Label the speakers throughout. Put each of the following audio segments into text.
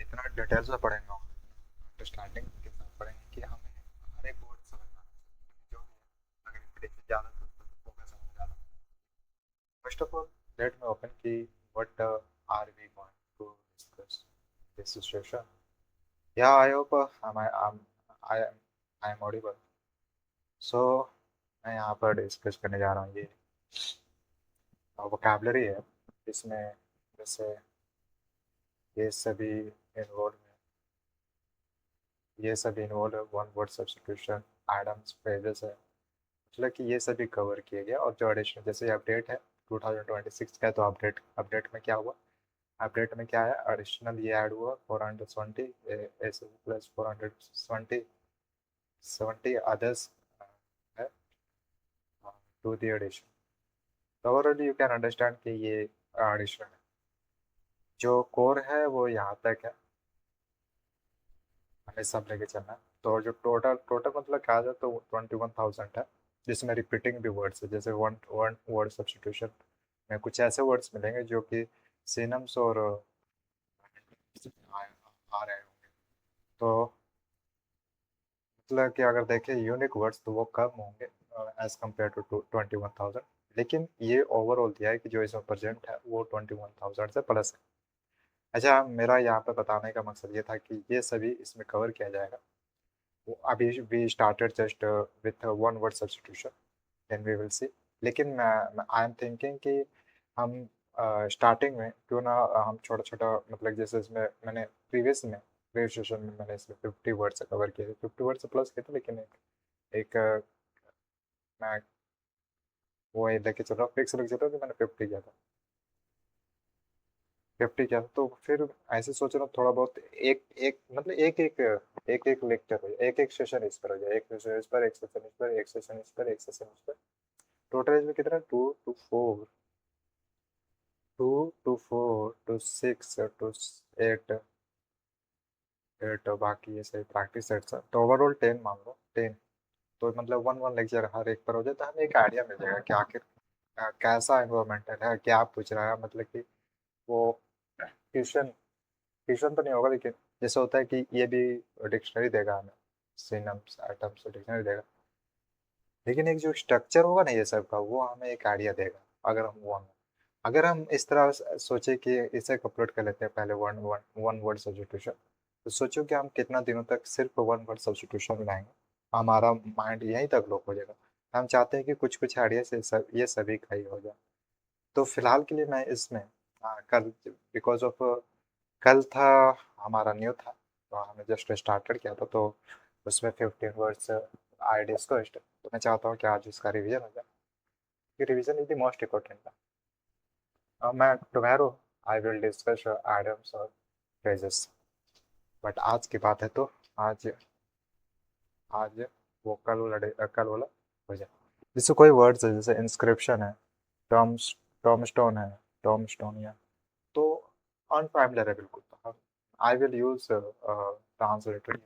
Speaker 1: इतना डिटेल्स में पढ़ेंगे और अंडरस्टैंडिंग के साथ पढ़ेंगे कि हमें हर एक वर्ड समझना है जो भी है। अगर रिपीटेशन ज़्यादा तो उसमें फोकस हमें ज़्यादा। First of all let me open कि what are we going to discuss this situation. Yeah I hope I am audible. So मैं यहाँ पर डिस्कस करने जा रहा हूँ ये वोकैबलरी है। इसमें जैसे ये सभी इन्वॉल्व ये सब involve one word substitution idioms phrases है। मतलब कि ये सभी कवर किए गए और जो एडिशनल जैसे अपडेट है 2026 का है, तो अपडेट अपडेट में क्या हुआ। अपडेट में क्या है, एडिशनल ये ऐड हुआ 420 एस प्लस 470 अदर्स है टू द एडिशन। तो ओवरऑल यू कैन अंडरस्टैंड कि ये एडिशन है। जो कोर है वो यहाँ तक है, हमें सब लेके चलना है। तो जो टोटल टोटल मतलब कहा जाए तो 21,000 है, जिसमें रिपीटिंग भी वर्ड्स है। जैसे वन वन वर्ड सब्स्टिट्यूशन में कुछ ऐसे वर्ड्स मिलेंगे जो कि सिनम्स और आ रहे होंगे। तो मतलब कि अगर देखें यूनिक वर्ड्स तो वो कम होंगे एज कम्पेयर टू 21,000। लेकिन ये ओवरऑल दिया है कि जो इसमें प्रेजेंट है वो 21,000 से प्लस है। अच्छा, मेरा यहाँ पे बताने का मकसद ये था कि ये सभी इसमें कवर किया जाएगा। अभी we started just with one word substitution, then we will see. लेकिन आई एम थिंकिंग कि हम स्टार्टिंग में क्यों ना हम छोटा छोटा मतलब जैसे इसमें मैंने प्रीवियस सेशन में मैंने इसमें 50 वर्ड से कवर किए थे, 50 वर्ड से प्लस किए थे। लेकिन एक मैं वो ये लेके चल रहा हूँ, फिक्स लेके चल रहा हूँ कि मैंने 50 किया था। 50 किया था तो फिर ऐसे सोच रहा हूँ थोड़ा बहुत एक एक मतलब एक एक लेक्चर हो जाए, एक एक सेशन इस पर हो जाए, एक सेशन इस पर, एक सेशन इस पर, एक सेशन इस पर, एक सेशन इस पर। टोटल इसमें कितना, 2 to 4 to 6 to 8 8 बाकी ये सही प्रैक्टिस सेट्स है, तो ओवरऑल 10 मान लो 10। तो मतलब वन वन लेक्चर हर एक पर हो जाए तो हमें एक आइडिया मिल जाएगा कि आखिर कैसा एनवायरमेंटल है, क्या पूछ रहा है। मतलब कि वो ट्यूशन ट्यूशन तो नहीं होगा, लेकिन जैसे होता है कि ये भी डिक्शनरी देगा हमें, सिनम्स एटम्स डिक्शनरी देगा। लेकिन एक जो स्ट्रक्चर होगा ना ये सब का, वो हमें एक आइडिया देगा। अगर हम वो अगर हम इस तरह सोचे कि इसे अपलोड कर लेते हैं पहले one one one word substitution, तो सोचो कि हम कितना दिनों तक सिर्फ वन वर्ड सब्स्टिट्यूशन बनाएंगे, हमारा माइंड यहीं तक लोग हो जाएगा। हम चाहते हैं कि कुछ कुछ आइडिया से ये सभी का ही हो जाए। तो फिलहाल के लिए मैं इसमें कल बिकॉज ऑफ कल था हमारा न्यू था, तो हमने जस्ट स्टार्टेड किया था, तो उसमें 15 वर्ड्स आई डिस्कस्ड। तो मैं चाहता हूँ कि आज इसका रिवीजन हो जाए। ये revision is the most important. मैं tomorrow I will discuss idioms और फ्रेजेस। बट आज की बात है तो आज आज वो कल वाला हो जाए। जैसे कोई वर्ड्स है, जैसे इंस्क्रिप्शन है, टर्म्स टर्म स्टोन है, टर्म स्टोन या तो अनफैमिलियर है बिल्कुल। तो I will use translated,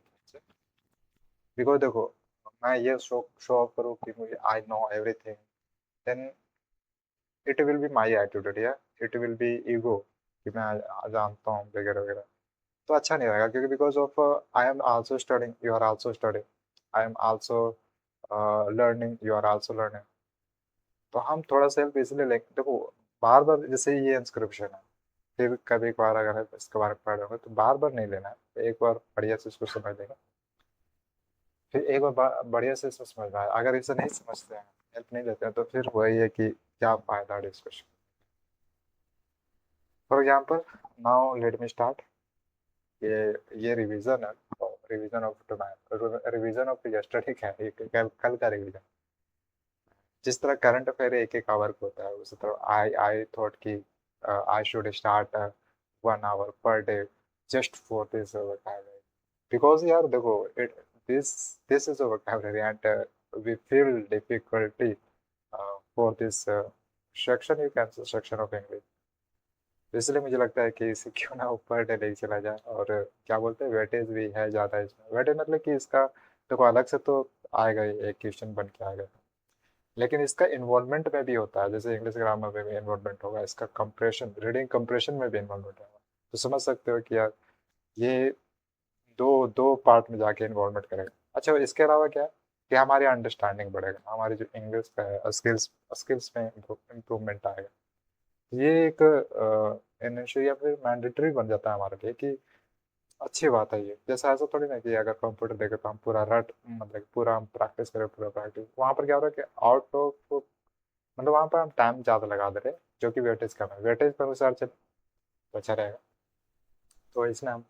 Speaker 1: because देखो मैं ये शो ऑफ करूँ कि मुझे I know everything, then it will be my attitude या इट विल बी ईगो कि मैं जानता हूँ वगैरह वगैरह। तो अच्छा नहीं रहेगा, क्योंकि because of I am also studying, you are also studying, I am also learning, you are also learning. तो हम थोड़ा सेल्फ इसलिए लेंगे, देखो बार बार जैसे ये इंस्क्रिप्शन है, फिर कभी कभार अगर हम इसके बारे में पढ़ रहे हो तो बार बार नहीं लेना है, एक बार बढ़िया से इसको समझ लेगा, फिर एक बार बढ़िया से इसको समझ में आया। अगर इसे नहीं समझते हैं, हेल्प नहीं लेते हैं, तो फिर वही है कि क्या फायदा discussion. For example now let me start. ये रिवीजन है, revision of tomorrow, revision of yesterday क्या है, कल का रिवीजन। जिस तरह करंट अफेयर एक एक आवर का होता है, उसी तरह आई आई थॉट कि I should start 1 hour per day just for this vocabulary. Because यार देखो it this this is a vocabulary and we feel difficulty for this section, you can say section of English. इसलिए मुझे लगता है कि इसे क्यों ना ऊपर डे लेके चला जाए। और क्या बोलते हैं, वेटेज भी है ज़्यादा इसमें। वेटेज मतलब कि इसका देखो अलग से तो आएगा ही, एक क्वेश्चन बन के आएगा, लेकिन इसका इन्वॉल्वमेंट में भी होता है। जैसे इंग्लिश ग्रामर में भी इन्वॉल्वमेंट होगा, इसका कंप्रेशन रीडिंग कंप्रेशन में भी इन्वॉल्वमेंट होगा। तो समझ सकते हो कि यार ये दो दो पार्ट में जाके इन्वॉल्वमेंट करेगा। अच्छा, इसके अलावा क्या है कि हमारी अंडरस्टैंडिंग बढ़ेगा, हमारी जो इंग्लिश का है स्किल्स स्किल्स में इम्प्रूवमेंट आएगा। ये एक इनिशियल या फिर मैंडेटरी बन जाता है हमारे लिए कि अच्छी बात है ये। जैसे ऐसा थोड़ी ना कि अगर कंप्यूटर देखे तो हम पूरा रट मतलब पूरा हम प्रैक्टिस करें, पूरा प्रैक्टिस वहाँ पर क्या हो रहा है कि आउट ऑफ मतलब वहाँ पर हम टाइम ज़्यादा लगा दे रहे हैं, जो कि वेटेज कम है, वेटेज पर अनुसार चले तो अच्छा रहेगा। तो इसमें हम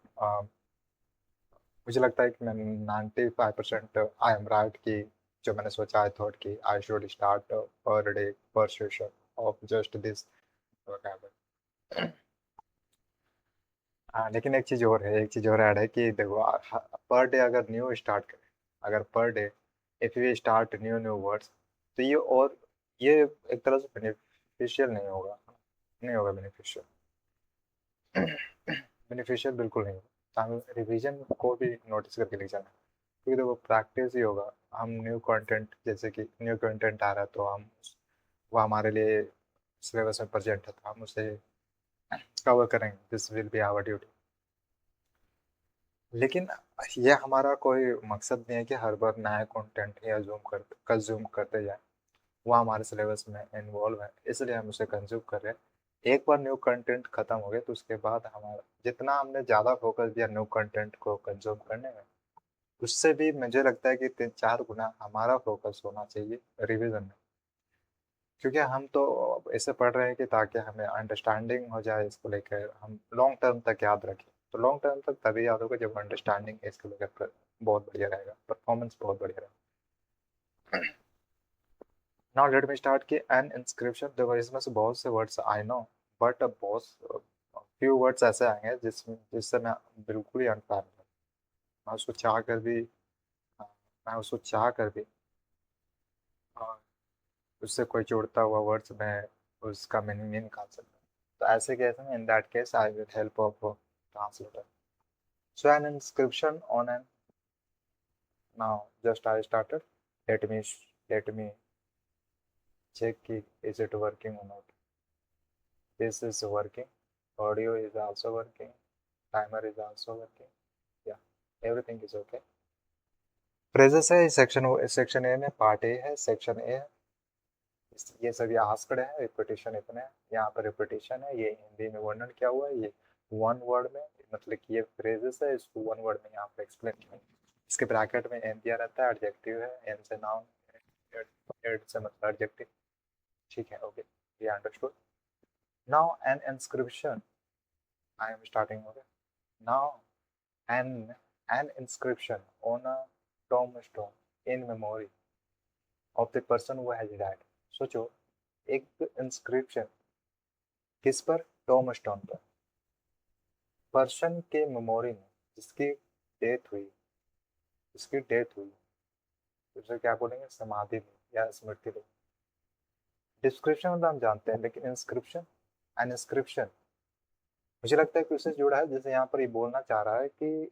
Speaker 1: मुझे लगता है कि मैं 95% आई एम राइट कि जो मैंने सोचा आई थॉट कि I should start per day per session of just this vocabulary. हाँ, लेकिन एक चीज़ और है, एक चीज़ और ऐड है कि देखो पर डे अगर न्यू स्टार्ट करें, अगर per day if you start new new words, तो ये एक तरह से बेनिफिशियल नहीं होगा, नहीं होगा बेनिफिशियल। बेनिफिशियल बिल्कुल नहीं होगा। हमें रिवीजन को भी नोटिस करके लिख जाना है, क्योंकि देखो प्रैक्टिस ही होगा। हम न्यू कंटेंट, जैसे कि न्यू कंटेंट आ रहा है तो हम वो हमारे लिए सिलेबस में प्रेजेंट है तो हम उसे कवर करेंगे, this will be our duty. लेकिन ये हमारा कोई मकसद नहीं है कि हर बार नया कंटेंट या कंज्यूम करते जाए। वो हमारे सिलेबस में इन्वॉल्व है, इसलिए हम उसे कंज्यूम कर रहे हैं। एक बार न्यू कंटेंट खत्म हो गया तो उसके बाद हमारा जितना हमने ज़्यादा फोकस दिया न्यू कंटेंट को कंज्यूम करने में, उससे भी मुझे लगता है कि 3-4 गुना हमारा फोकस होना चाहिए रिवीजन में। क्योंकि हम तो ऐसे पढ़ रहे हैं कि ताकि हमें अंडरस्टैंडिंग हो जाए, इसको लेकर हम लॉन्ग टर्म तक याद रखें। तो लॉन्ग टर्म तक तभी याद होगा जब अंडरस्टैंडिंग इसको लेकर बहुत बढ़िया रहेगा, परफॉर्मेंस बहुत बढ़िया रहेगा। नाउ लेट मी स्टार्ट कि एन इंस्क्रिप्शन, देखो इसमें से बहुत से वर्ड्स आई नो, बट बहुत फ्यू वर्ड्स ऐसे आएंगे जिससे मैं बिल्कुल ही अनफैमिलियर, मैं उसको चाह कर भी मैं उसको चाह कर भी अ, उससे कोई जोड़ता हुआ वर्ड्स में उसका मीनिंग नहीं निकाल सकता। तो ऐसे केस में in that case I will help of translator. So N inscription on an, now just I started, let me let me check is it working or not. This is working, audio is also working, timer is also working, yeah, everything is okay. phrases है section A में, part A है, section A है। ये सभी asked है, repetition इतने हैं, यहाँ पर रिपीटिशन है, ये हिंदी में वर्णन किया हुआ है, ये वन वर्ड में, मतलब कि ये फ्रेजेस है, इसको वन वर्ड में यहाँ पर एक्सप्लेन किया। इसके ब्रैकेट में एन दिया रहता है, एडजेक्टिव है, एन से नाउन, एड से मतलब एडजेक्टिव। ठीक है, ओके, ये understood. Now an inscription, I am starting, okay. Now an an inscription on a tombstone in memory of the person who has died। सोचो, एक इंस्क्रिप्शन किस पर, टॉम स्टोन पर, पर्सन के मेमोरी में जिसकी डेथ हुई, जिसकी डेथ हुई, उसे क्या बोलेंगे, समाधि में या स्मृति में। डिस्क्रिप्शन मतलब हम जानते हैं, लेकिन इंस्क्रिप्शन, एन इंस्क्रिप्शन, मुझे लगता है कि उससे जुड़ा है। जैसे यहाँ पर ये बोलना चाह रहा है कि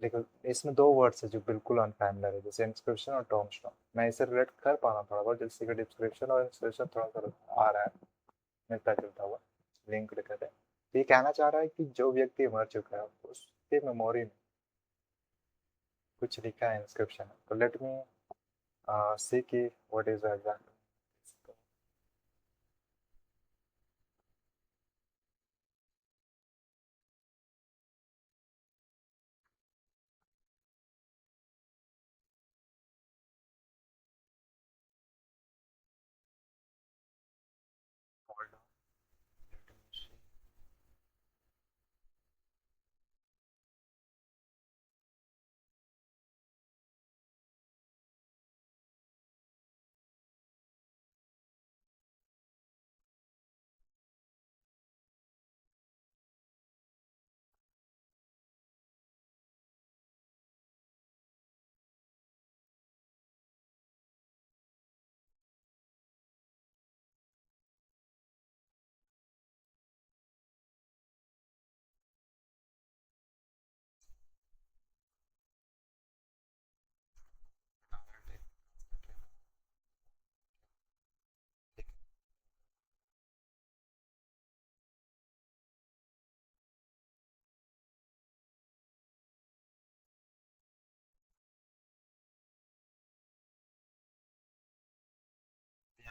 Speaker 1: देखो इसमें दो वर्ड्स है जो बिल्कुल अनफैमिलर है, जैसे इंस्क्रिप्शन और टॉम स्टोन। मैं इसे रिलेट कर पा रहा हूँ थोड़ा बहुत, जैसे कि डिस्क्रिप्शन और इंस्क्रिप्शन थोड़ा सा आ रहा है, मिलता जुलता हुआ, लिंक दिक्कत है। तो ये कहना चाह रहा है कि जो व्यक्ति मर चुका है उसके मेमोरी में कुछ लिखा है, इंस्क्रिप्शन है। तो लेट मी सी कि व्हाट इज एग्जैक्ट।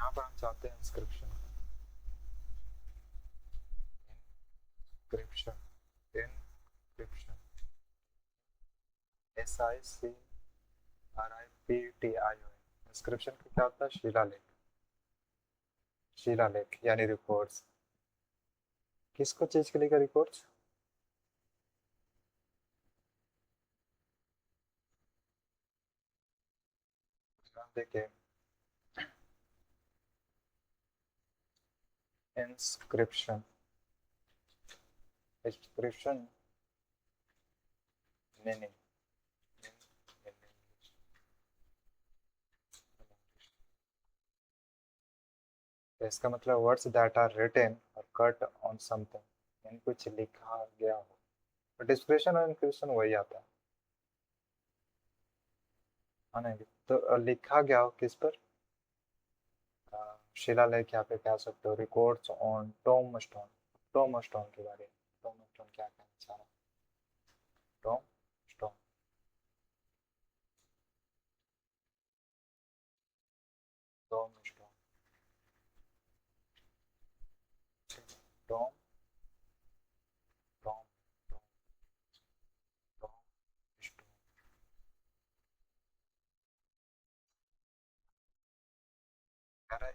Speaker 1: यहाँ पर हम चाहते हैं inscription, encryption, encryption, SICRIPTION। Inscription का क्या होता है? शिलालेख, शिलालेख यानी रिकॉर्ड्स। किसको चीज के लिए रिकॉर्ड्स? देखिए, इंस्क्रिप्शन, इंस्क्रिप्शन मीनिंग, इसका मतलब वर्ड्स दैट आर रिटन और कट ऑन समथिंग, यानी कुछ लिखा गया हो। डिस्क्रिप्शन और इंक्रिप्शन वही आता है ना? तो लिखा गया हो किस पर? शिलालेख यहाँ पे कह सकते हो, records on tombstone. Tombstone के बारे में, टोम स्टोन क्या कहना चाह रहा है? Tombstone, tombstone, tomb, tomb, tomb, tombstone.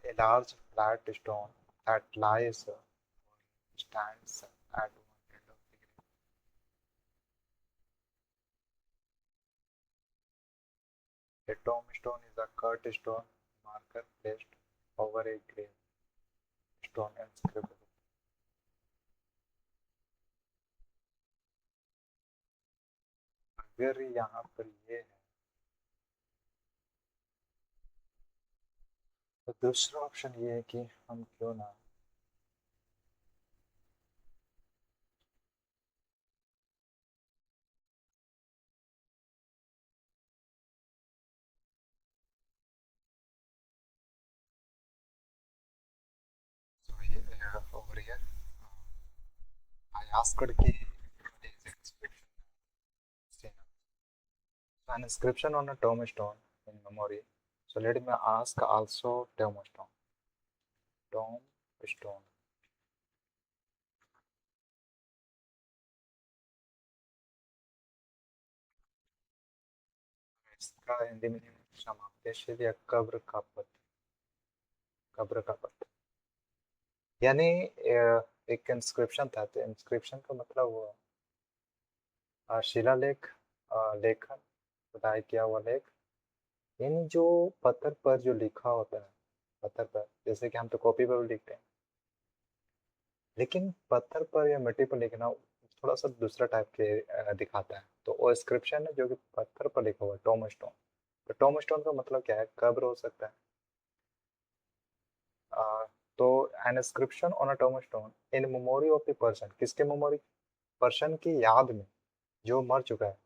Speaker 1: A large flat stone that lies or stands at one end of the grave. A tombstone is a cut stone marker placed over a grave stone inscribed. अगर यहाँ पर ये है तो दूसरा option ये है कि हम क्यों ना so over here I asked कि what is inscription? An inscription on a tombstone in memory. So let me ask also tombstone. Tombstone. इसका हिंदी में समाप्तेश्वर या कब्र का पथ, कब्र का पथ। यानी एक इंस्क्रिप्शन था, तो इंस्क्रिप्शन का मतलब वो शिलालेख, लेखन, खुदाई किया हुआ लेख, यानी जो पत्थर पर जो लिखा होता है, पत्थर पर, जैसे कि हम तो कॉपी पर भी लिखते हैं, लेकिन पत्थर पर या मिट्टी पर लिखना थोड़ा सा दूसरा टाइप के दिखाता है। तो वो इंस्क्रिप्शन है जो कि पत्थर पर लिखा हुआ है, टोम स्टोन। तो टोम स्टोन का मतलब क्या है? कब्र हो सकता है। तो an inscription on a tombstone in memory of the person, किसके मेमोरी? पर्सन की याद में, जो मर चुका है,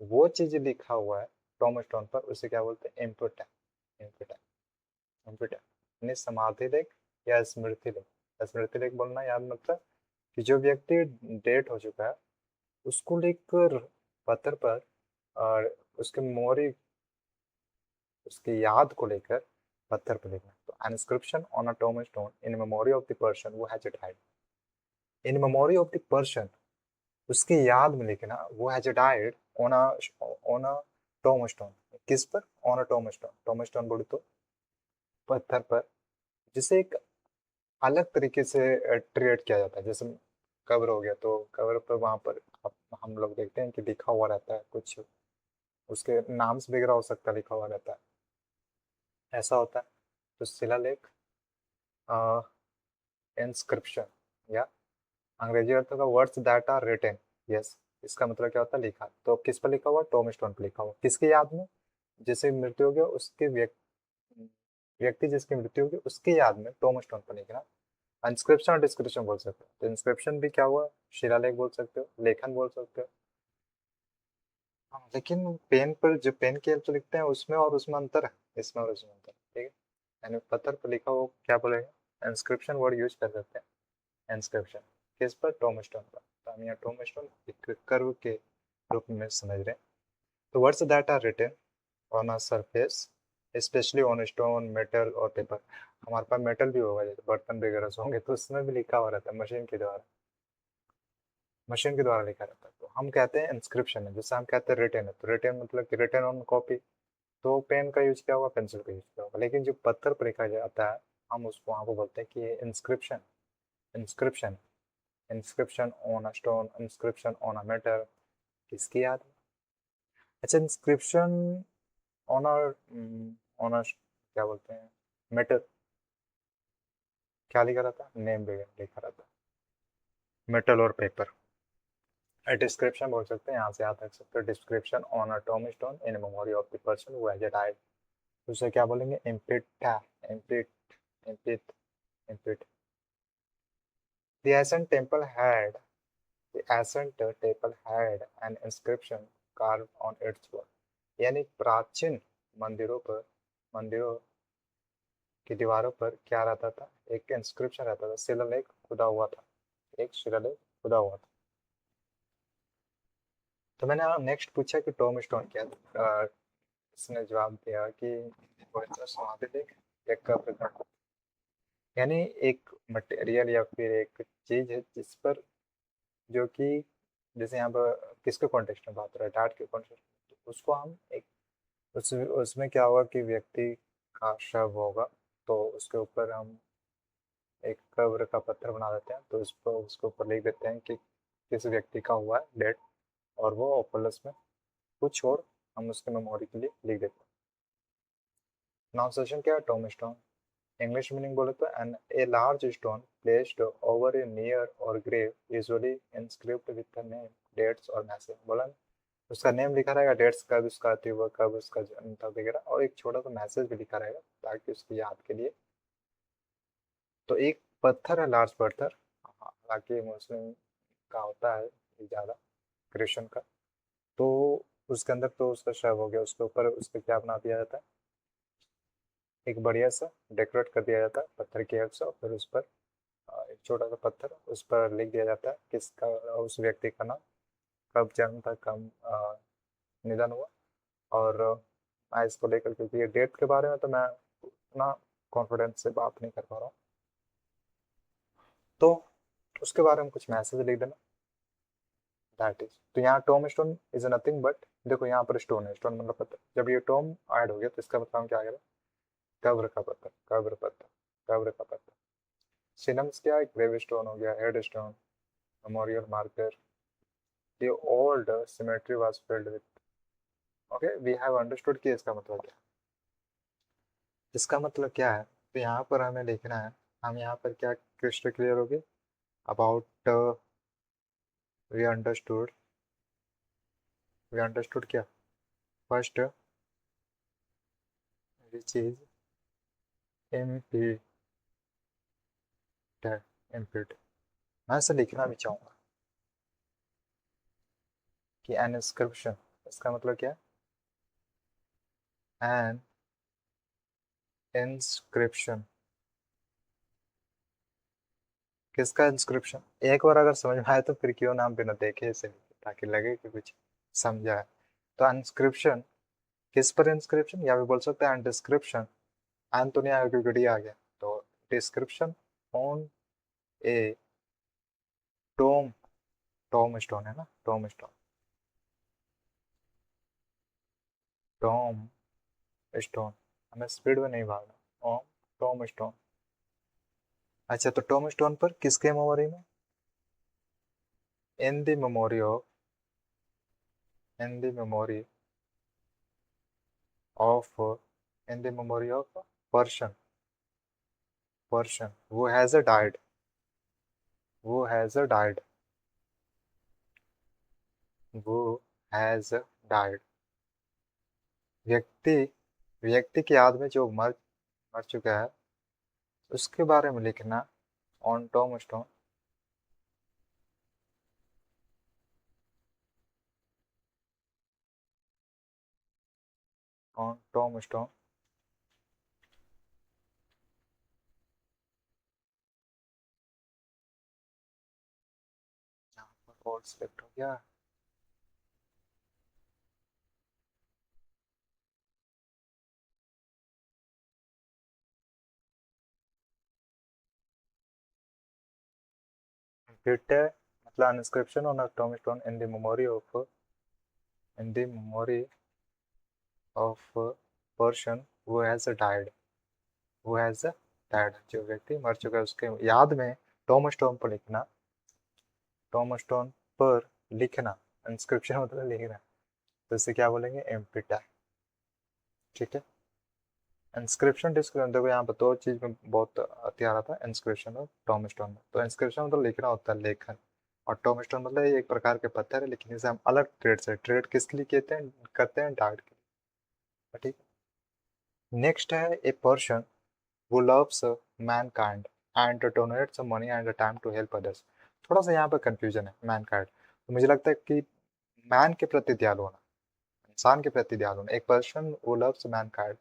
Speaker 1: वो चीज लिखा हुआ है टोम स्टोन पर, उसे क्या बोलते हैं? इम्पोर्टेंट, इम्पोर्टेंट, इम्पोर्टेंट, यानी समाधि लेख या स्मृति लेख। स्मृति लेख बोलना याद मतलब कि जो व्यक्ति डेट हो चुका है उसको लेकर पत्थर पर, और उसके मेमोरी, उसकी याद को लेकर पत्थर पर लिखना। तो an inscription on a tombstone in memory of the person who has died, in memory of the person, उसकी याद में लिखना, who has died on a, on a tombstone. किस पर? On a tombstone. Tombstone बोले तो पत्थर पर, जिसे एक अलग तरीके से ट्रीट किया जाता है। जैसे कब्र हो गया, तो कब्र पर वहां पर हम लोग देखते हैं कि लिखा हुआ रहता है कुछ, उसके नाम्स वगैरह हो सकता है, लिखा हुआ रहता है, ऐसा होता है। तो शिलालेख, इंस्क्रिप्शन, या अंग्रेजी अर्थ का words that are written. Yes, इसका मतलब क्या होता है? लिखा। तो किस पर लिखा हुआ? टोम स्टोन पर लिखा हुआ। किसकी याद में? जिसे मृत्यु हो गया उसके व्यक्ति जिसकी मृत्यु होगी उसकी याद में टोम स्टोन पर लिखना। इंस्क्रिप्शन और डिस्क्रिप्शन बोल सकते हो। तो इंस्क्रिप्शन भी क्या हुआ? शिलालेख बोल सकते हो, लेखन बोल सकते हो। हाँ, लेकिन पेन पर, जो पेन के हेल्प से लिखते हैं उसमें और उसमें अंतर है, इसमें और उसमें अंतर, ठीक है? यानी पत्थर पर लिखा हो क्या बोलेगा? इंस्क्रिप्शन वर्ड यूज कर सकते हैं। इंस्क्रिप्शन किस पर? टोम स्टोन पर। तो हम यहाँ टोम स्टोन एक कर्व के रूप में समझ रहे हैं। तो words that are written on a surface specially on stone, metal और पेपर। हमारे पास मेटल भी होगा, जैसे बर्तन वगैरह से होंगे तो उसमें भी लिखा हुआ रहता है मशीन के द्वारा लिखा रहता है। तो हम कहते हैं इंस्क्रिप्शन है, जैसे हम कहते हैं रिटेन है, तो रिटेन मतलब कि रिटेन ऑन कॉपी। तो पेन का यूज किया होगा, पेंसिल का यूज किया होगा, लेकिन जो पत्थर पर लिखा जाता है हम उसको वहाँ को बोलते हैं कि ये inscription. Inscription inscription on a stone, inscription on a metal. किसकी याद है? अच्छा, इंस्क्रिप्शन ऑन अ क्या बोलते हैं, मेटल, क्या लिखा रहता है, नेम वगैरह लिखा रहता है, मेटल और पेपर। डिस्क्रिप्शन बोल सकते हैं, यहाँ से याद रख सकते हो, description on a Tom stone in memory of the person who has died. उसे क्या बोलेंगे, इम्पिटा, इम्पिट, इम्पिट, इम्पिट। The ancient temple had the ancient temple had an inscription carved on its wall। यानी प्राचीन मंदिरों की दीवारों पर क्या रहता था, एक इंस्क्रिप्शन रहता था, शिलालेख खुदा हुआ था, एक शिलालेख खुदा हुआ था। तो मैंने नेक्स्ट पूछा कि टॉम स्टोन क्या था। इसने जवाब दिया कि पवित्र समाधि देख, एक कब्र का, यानी एक मटेरियल या फिर एक चीज है जिस पर, जो कि जैसे यहाँ पर किसके कॉन्टेक्स्ट में बात हो रहा है, डार्ट के कॉन्टेक्स्ट में, तो उसको हम एक उसमें क्या होगा कि व्यक्ति का शव होगा, तो उसके ऊपर हम एक कब्र का पत्थर बना देते हैं, तो उस पर उसके ऊपर लिख देते हैं कि किस व्यक्ति का हुआ है डेट, और वो प्लस में कुछ और हम उसके मेमोरी के लिए लिख देते हैं। प्रोनाउंसिएशन क्या है, टॉम स्टोन। इंग्लिश मीनिंग बोले तो an a large stone placed over a near और grave, usually inscribed with the name, dates और मैसेज। बोला ना, उसका नेम लिखा रहेगा, डेट्स कब उसका आती हुआ, कब उसका जन्म था वगैरह, और एक छोटा सा मैसेज भी लिखा रहेगा ताकि उसकी याद के लिए। तो एक पत्थर है, लार्ज पत्थर, हालांकि मुस्लिम का होता है ज़्यादा, क्रिश्चियन का। तो उसके अंदर तो उसका शव हो गया, उसके ऊपर उसके क्या बना दिया जाता है, एक बढ़िया सा डेकोरेट कर दिया जाता है पत्थर की हेल्प से, और फिर उस पर एक छोटा सा पत्थर, उस पर लिख दिया जाता है किसका, उस व्यक्ति का नाम, कब जन्म था, कब निधन हुआ। और मैं इसको लेकर, क्योंकि ये डेट के बारे में तो मैं उतना कॉन्फिडेंस से बात नहीं कर पा रहा हूँ, तो उसके बारे में कुछ मैसेज लिख देना, दैट इज। तो यहाँ Tom stone is nothing but, देखो यहाँ पर स्टोन है, स्टोन मतलब पत्थर, जब ये टॉम ऐड हो गया तो इसका मतलब क्या आ गया, कब्र का पत्थर, कब्र पत्थर, कब्र का पत्थर। सिनम्स क्या है, ग्रेव स्टोन हो गया, head stone, memorial marker. The old cemetery was filled with, okay, we have understood कि इसका मतलब क्या है। इसका मतलब क्या है, तो यहाँ पर हमें लिखना है, हम यहाँ पर क्या क्रिस्टल क्लियर हो गए about, we understood, we understood क्या, first which is impeded, impede, मैं इसे लिखना भी चाहूँगा कि एन इंस्क्रिप्शन, इसका मतलब क्या है, एन इंस्क्रिप्शन, किसका इंस्क्रिप्शन, एक बार अगर समझ में आए तो फिर क्यों नाम बिना देखे इसे लिखे, ताकि लगे कि कुछ समझा है। तो इंस्क्रिप्शन, किस पर इंस्क्रिप्शन, या भी बोल सकते हैं डिस्क्रिप्शन, एन तो नहीं आया क्योंकि डी आ गया, तो description on a tomb, tombstone है ना, टॉम स्टोन, टॉम स्टोन, हमें स्पीड में नहीं भागना, ओम टॉम स्टोन। अच्छा, तो टॉम स्टोन पर किसके मेमोरी में, इन the memory of, in the memory of, in the memory of person, person who has a died, who has a died, who has died। व्यक्ति, व्यक्ति की याद में जो मर मर चुका है, उसके बारे में लिखना, on tombstone, on tombstone. यहाँ पर और सिलेक्ट हो गया। फिट है मतलब inscription on a tombstone in the memory of person who has died, who has died, जो व्यक्ति मर चुका है उसके याद में टोmbstone पर लिखना, टोmbstone पर लिखना, इंस्क्रिप्शन मतलब लिखना, तो इसे क्या बोलेंगे, एम्पिटा। ठीक है। इंस्क्रिप्शन डिस्क्रिप्शन देखो यहाँ पर दो चीज में बहुत अति आ रहा था, इंस्क्रिप्शन और टोmbstone में। तो इंस्क्रिप्शन मतलब लिखना होता है, लेखन, और टोmbstone मतलब ये एक प्रकार के पत्थर है, लेकिन इसे हम अलग ट्रेड से, ट्रेड किसके लिए कहते हैं, करते हैं डाइट के लिए। ठीक है। नेक्स्ट है a person who loves mankind and donates money and time to help others। थोड़ा सा यहाँ पर कंफ्यूजन है mankind, तो मुझे लगता है कि मैन के प्रति दयालु होना, इंसान के प्रति दयालु होना, एक person who loves mankind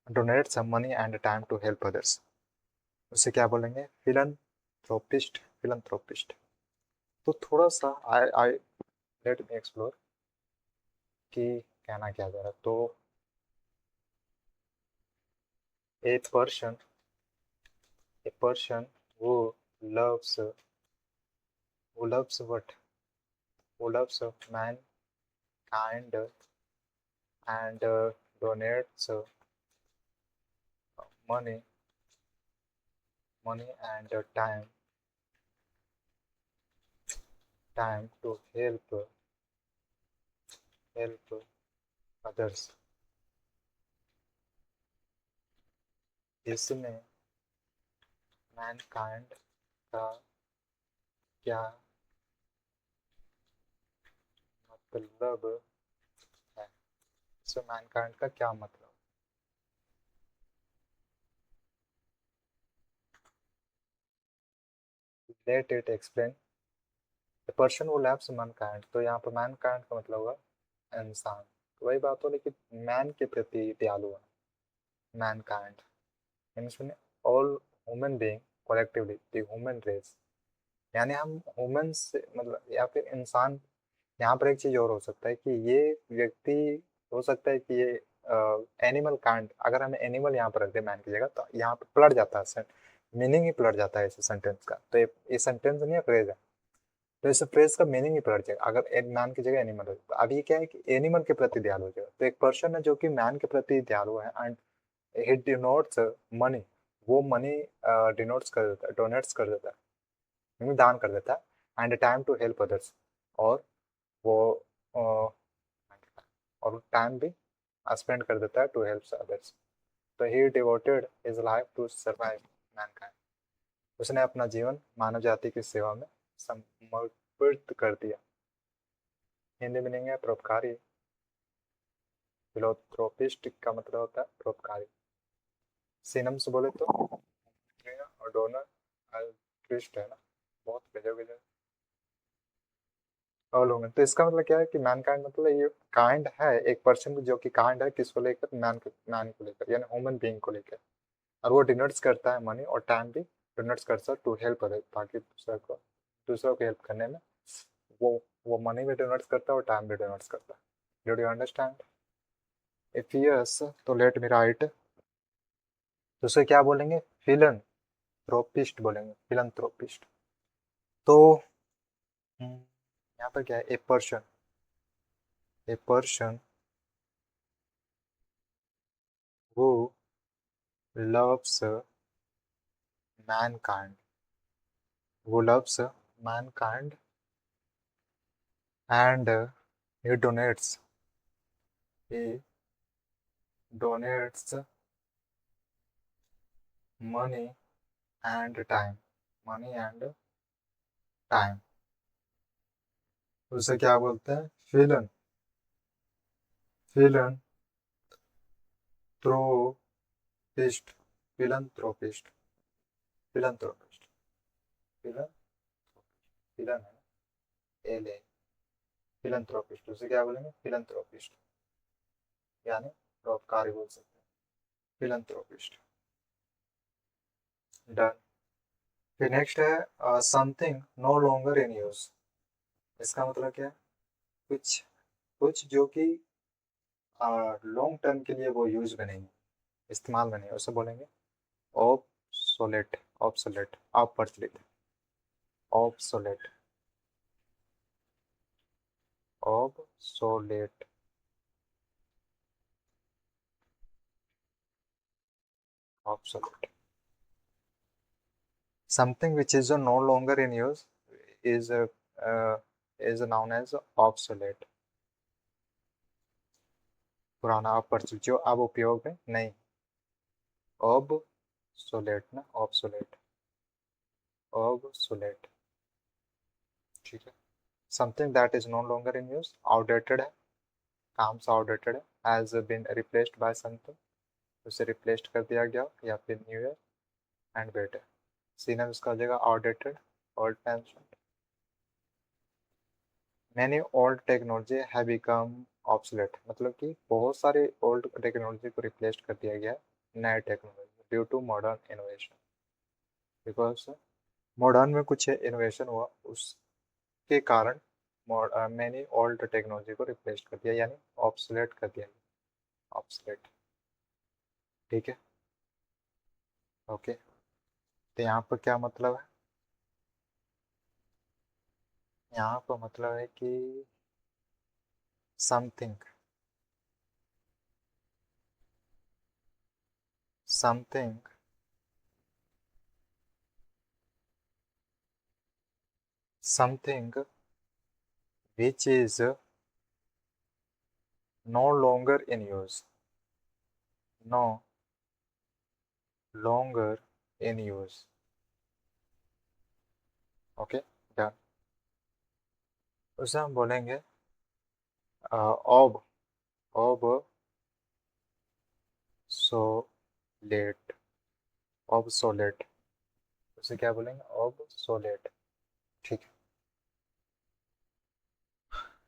Speaker 1: donates money and time to help others, उसे क्या बोलेंगे, फिलंथ्रोपिस्ट, फिलंथ्रोपिस्ट। तो थोड़ा सा आई आई लेट मी एक्सप्लोर कि कहना क्या जा रहा है। तो a person, A person who loves, who loves what, who loves mankind and donates money, money and time to help others, इसमें मैनकाइंड का क्या मतलब है, इसमें मैनकाइंड का क्या मतलब, let it explain. The person वो लैव्स मैनकाइंड, तो यहाँ पर मैनकाइंड का मतलब हुआ इंसान, तो वही बात हो, लेकिन मैन के प्रति दयालु है, mankind means all human being collectively, the human race, यानी हम ह्यूमन से मतलब, या फिर इंसान। यहाँ पर एक चीज और हो सकता है कि ये व्यक्ति, हो सकता है कि ये एनिमल काइंड, अगर हमें एनिमल यहाँ पर रख दे मैन की जगह, तो यहाँ पर पलट जाता है, मीनिंग ही पलट जाता है इस सेंटेंस का। तो ये सेंटेंस नहीं है, फ्रेज है, तो इस फ्रेज का मीनिंग ही पलट जाएगा अगर एक मैन की जगह एनिमल हो। तो अभी क्या है कि एनिमल के प्रति दयालु हो जाएगा, तो एक पर्सन है जो कि मैन के प्रति दयालु है, एंड ही डिनोट्स मनी, वो मनी डिनोट्स कर देता है, डोनेट्स कर देता है, यानी दान कर देता है, and time to help others, और वो और टाइम भी स्पेंड कर देता है टू हेल्प अदर्स। तो he devoted his life to survive mankind, उसने अपना जीवन मानव जाति की सेवा में समर्पित कर दिया। हिंदी मीनिंग है परोपकारी, फिलोथ्रोपिस्ट का मतलब होता है परोपकारी। सिनम्स बोले तो और डोनर, अल्ट्रिस्ट है ना, बहुत गजब गजब ऑल ह्यूमन। तो इसका मतलब क्या है कि मैनकाइंड मतलब ये काइंड है, एक पर्सन जो कि काइंड है किसको लेकर, मैन को लेकर, यानी ह्यूमन बीइंग को लेकर, और वो डिनोट्स करता है मनी और टाइम भी डिनोट्स करता है टू हेल्प अदर, ताकि दूसरों को हेल्प करने में वो वो मनी भी डिनोट्स करता है और टाइम भी डिनोट्स करता है। Do you understand? If yes तो लेट मी राइट, तो उसे क्या बोलेंगे, फिलंथ्रोपिस्ट बोलेंगे, फिलंथ्रोपिस्ट। तो यहाँ पर क्या है, a person, a person who loves mankind, who loves mankind and he donates, he donates money and time, money and time, उसे क्या बोलते हैं, फिलन, फिलंथ्रोपिस्ट, फिलंथ्रोपिस्ट, फिलंथ्रोपिस्ट, फिलन, फिलन है एल ए, फिलंथ्रोपिस्ट, उसे क्या बोलेंगे, फिलंथ्रोपिस्ट, यानी परोपकारी बोल सकते हैं, फिलंथ्रोपिस्ट। डन। फिर नेक्स्ट है something no longer in use, इसका मतलब क्या है, कुछ, कुछ जो कि लॉन्ग टर्म के लिए वो यूज में नहीं है, इस्तेमाल में नहीं है, उसे बोलेंगे ऑब्सोलेट, ऑब्सोलेट, अप्रचलित। Obsolete, obsolete, obsolete. Something which is no longer in use is uh, is known as obsolete, पुराना अपरिचित जो अब उपयोग में नहीं। obsolete ना, obsolete, obsolete, ठीक है। Something that is no longer in use, outdated है, काम से आउटडेटेड है, has been replaced by something, उसे रिप्लेस्ड कर दिया गया, या फिर newer and better. Synonym इसका हो जाएगा outdated, old fashion. Many old technology है बिकम ऑब्सोलेट, मतलब कि बहुत सारे ओल्ड टेक्नोलॉजी को रिप्लेस कर दिया गया है नए technology due to modern innovation, because modern में कुछ इनोवेशन हुआ, उसके कारण मैंने ओल्ड टेक्नोलॉजी को रिप्लेस कर दिया, यानी ऑब्सोलेट कर दिया, ऑब्सोलेट, ठीक है। ओके, तो यहाँ पर क्या मतलब है, यहाँ पर मतलब है कि something, something something which is no longer in use, no longer in use, okay, done. उसे हम बोलेंगे ऑब, ऑब सोलेट, ऑब्सोलेट, उसे क्या बोलेंगे, ऑब्सोलेट, ठीक है।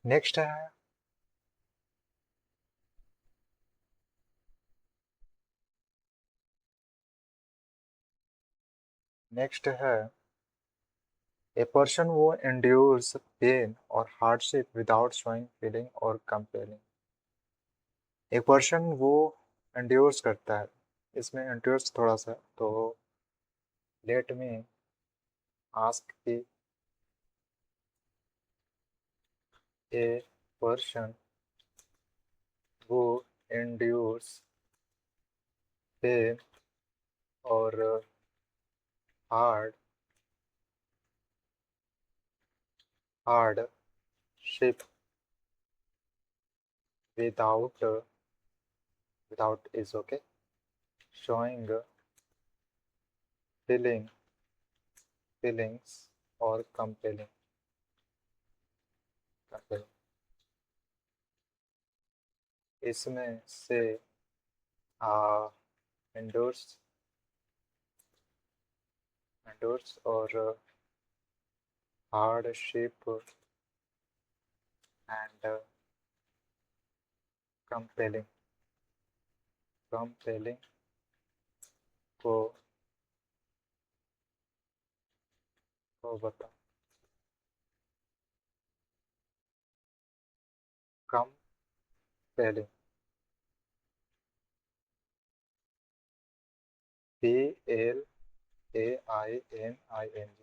Speaker 1: नेक्स्ट है, नेक्स्ट है ए पर्सन वो endures पेन और हार्डशिप विदाउट शोइंग फीलिंग और कंपेयरिंग। एक पर्सन वो endures करता है, इसमें endures थोड़ा सा, तो लेट में आस्क कि ए पर्सन वो endures पेन और hard hardship without, without is okay, showing feelings और कंपेलिंग, इसमें से endures, endures और हार्डशिप एंड कंपेलिंग, कंपेलिंग को बता, कंपेलिंग, PLAINING।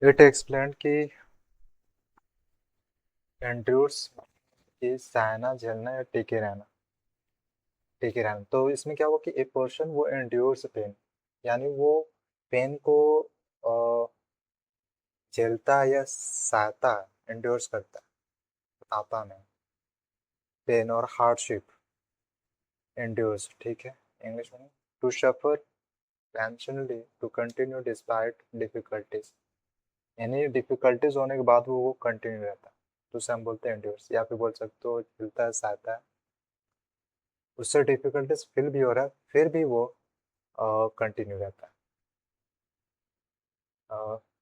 Speaker 1: इट एक्सप्लेन कि एंड्योर्स कि सहना झेलना या टिके रहना, टिके रहना। तो इसमें क्या हुआ कि ए पर्सन वो एंड्योर्स पेन, यानी वो पेन को झेलता है या सहता है, एंड्योर्स करता है, बताता नहीं, पेन और हार्डशिप, एंड्योर्स, ठीक है। इंग्लिश में टू सफर पेंशनली, टू कंटिन्यू डिस्पाइट डिफिकल्टीज, यानी डिफिकल्टीज होने के बाद वो कंटिन्यू रहता है, तो उसे हम बोलते हैं एंड्योर्स, या फिर बोल सकते हो झेलता है, सहता है, उससे डिफिकल्टीज फील भी हो रहा है, फिर भी वो कंटिन्यू रहता है।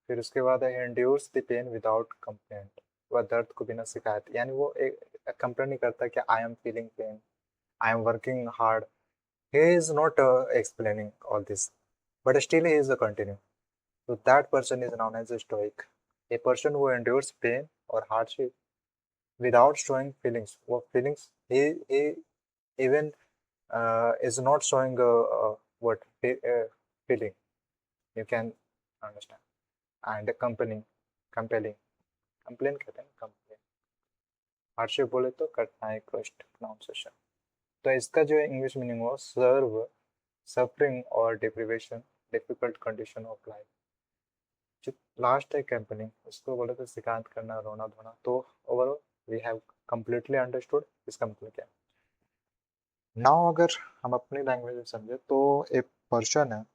Speaker 1: फिर उसके बाद है endures the pain without complaint, वह दर्द को बिना शिकायत, यानी वो एक कंप्लेन नहीं करता कि I am feeling pen, I am working hard. He is not explaining all this, but still he is a continue. So that person is known as a stoic, a person who endures pain or hardship without showing feelings. What feelings? He even is not showing what feeling. You can understand. And compelling, complain कहते हैं complain, hardship बोले तो कठिनाई, कष्ट, pronunciation. तो इसका जो English meaning हो सर्व, सफरिंग और deprivation, difficult condition of life. जो लास्ट है कंपेनिंग, उसको बोले तो शिकायत करना, रोना धोना। तो overall we have completely understood इसका मतलब क्या है। नाउ अगर हम अपनी लैंग्वेज में समझे तो एक पर्सन है,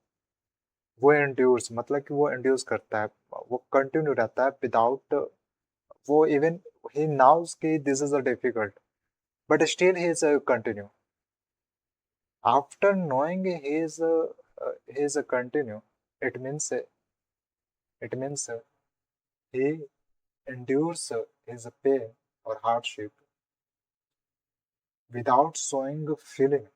Speaker 1: वो एंड्यूर्स मतलब कि वो एंड्यूर्स करता है, वो कंटिन्यू रहता है विदाउट, वो इवन ही नाउस कि this is a difficult but still he is a continue. After knowing he is a continue, it means he endures his pain or hardship without showing feeling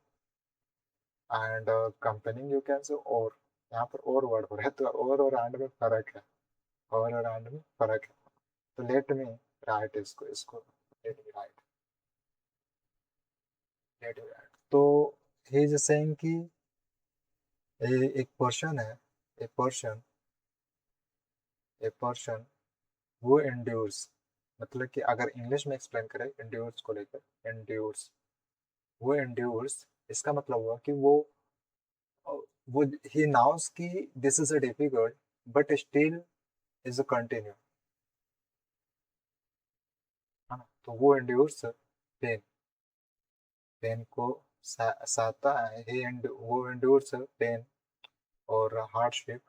Speaker 1: and compelling, you can say। और यहाँ पर और word हो रहा है, तो और and में फर्क है, और एंड में फर्क है। तो लेट मी राइट इसको late me right, late me right. तो ही इज सेइंग कि एक पर्सन है, ए पर्सन, ए पर्सन वो एंड्योर्स, मतलब कि अगर इंग्लिश में एक्सप्लेन करें एंड्योर्स को लेकर, एंड्योर्स, वो एंड्योर्स, इसका मतलब हुआ कि वो ही नाउस कि this is a difficult but still is a continue, है ना। तो वो एंड्योर्स पेन, पेन को सहता है, वो एंड्योर्स पेन और hardship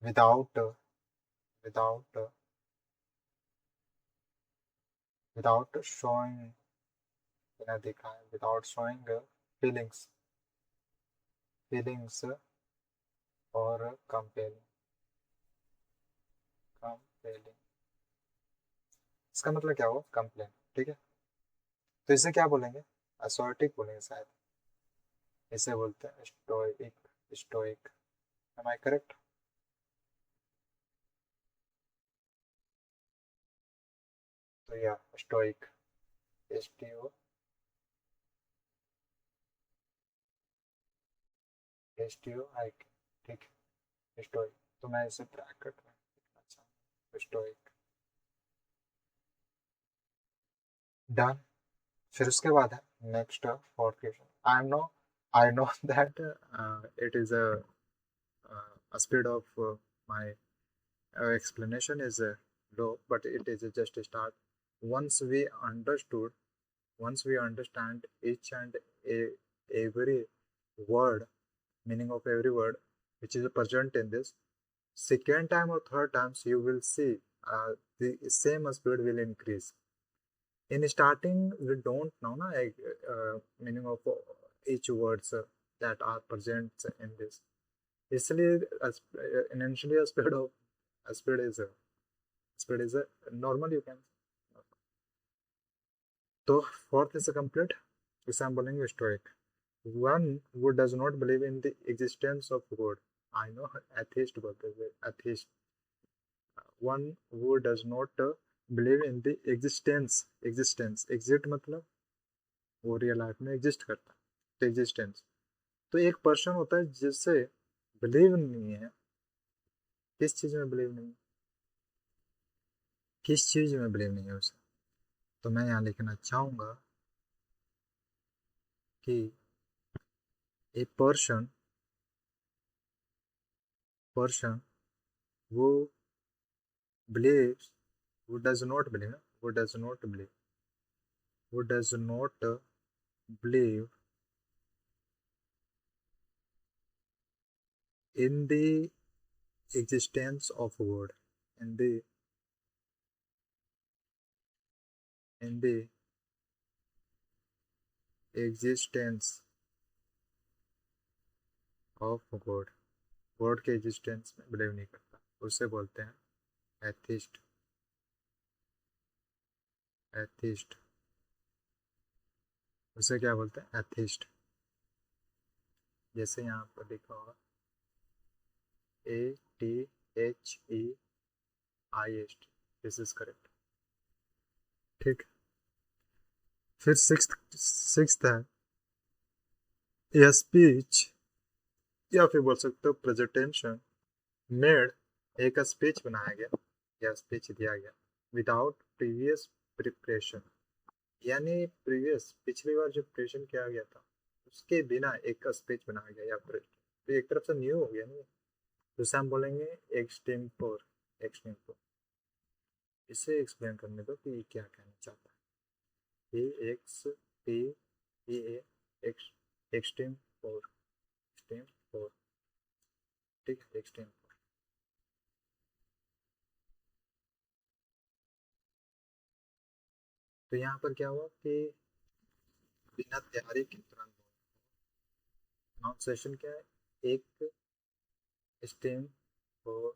Speaker 1: without without without showing, बिना दिखाए, विदाउट शोइंग फीलिंग्स, फीलिंग्स और कंपेयरिंग, कंपेयरिंग, इसका मतलब क्या हुआ, कंप्लेन। ठीक है, तो इसे क्या बोलेंगे, असर्टिक बोलेंगे शायद, इसे बोलते हैं stoic, stoic. Am I correct. तो या stoic, S T O, S T O I, ठीक है स्टोइक। तो मैं इसे ब्रैकेट में लिखना चाहूँ, स्टोइक। डन। फिर उसके बाद है next fourth question. I know that it is a speed of my explanation is low, but it is just a start. Once we understood, once we understand each and every word, meaning of every word which is present in this, second time or third times you will see the same speed will increase. In starting, we don't know meaning of each words that are present in this. इसलिए initially speed is a normal, you can। तो fourth is a complete, इसे हम बोलेंगे stoic। One who does not believe in the existence of God, I know atheist बोलते हैं, atheist। One who does not believe in the existence, exist मतलब वो real life में exist करता है, तो एग्जिस्टेंस। तो एक पर्सन होता है जिससे बिलीव नहीं है, किस चीज में बिलीव नहीं है, किस चीज में बिलीव नहीं है उसे। तो मैं यहाँ लिखना चाहूंगा कि ए पर्सन वो believes, who does not believe, who does not believe, who does not believe in the existence of word, in the existence of God, word के एग्जिस्टेंस में बिलीव नहीं करता, उसे बोलते हैं एथिस्ट, एथिस्ट, उसे क्या बोलते हैं? एथिस्ट। जैसे यहाँ पर लिखा होगा ATHEIST, दिस इज करेक्ट। ठीक। फिर सिक्स्थ है ए स्पीच, या फिर बोल सकते हो प्रेजेंटेशन मेड, एक स्पीच बनाया गया या स्पीच दिया गया विदाउट प्रीवियस प्रिपरेशन, यानी प्रीवियस पिछली बार जो प्रिपरेशन किया गया था उसके बिना एक स्पीच बनाया गया, या फिर तो एक तरफ से न्यू हो गया नहीं, तो हम बोलेंगे एक्सटेम्पोर। एक्सटेम्पोर, इसे एक्सप्लेन करने दो कि ये क्या कहना चाहता है। ए एक्स टी ई ए एक्स, एक्सटेम्पोर, एक्सटेम्पोर। ठीक है, एक्सटेम्पोर। तो यहाँ पर क्या हुआ कि बिना तैयारी के तुरंत प्रोनाउंसिएशन क्या है? एक स्टेम फोर,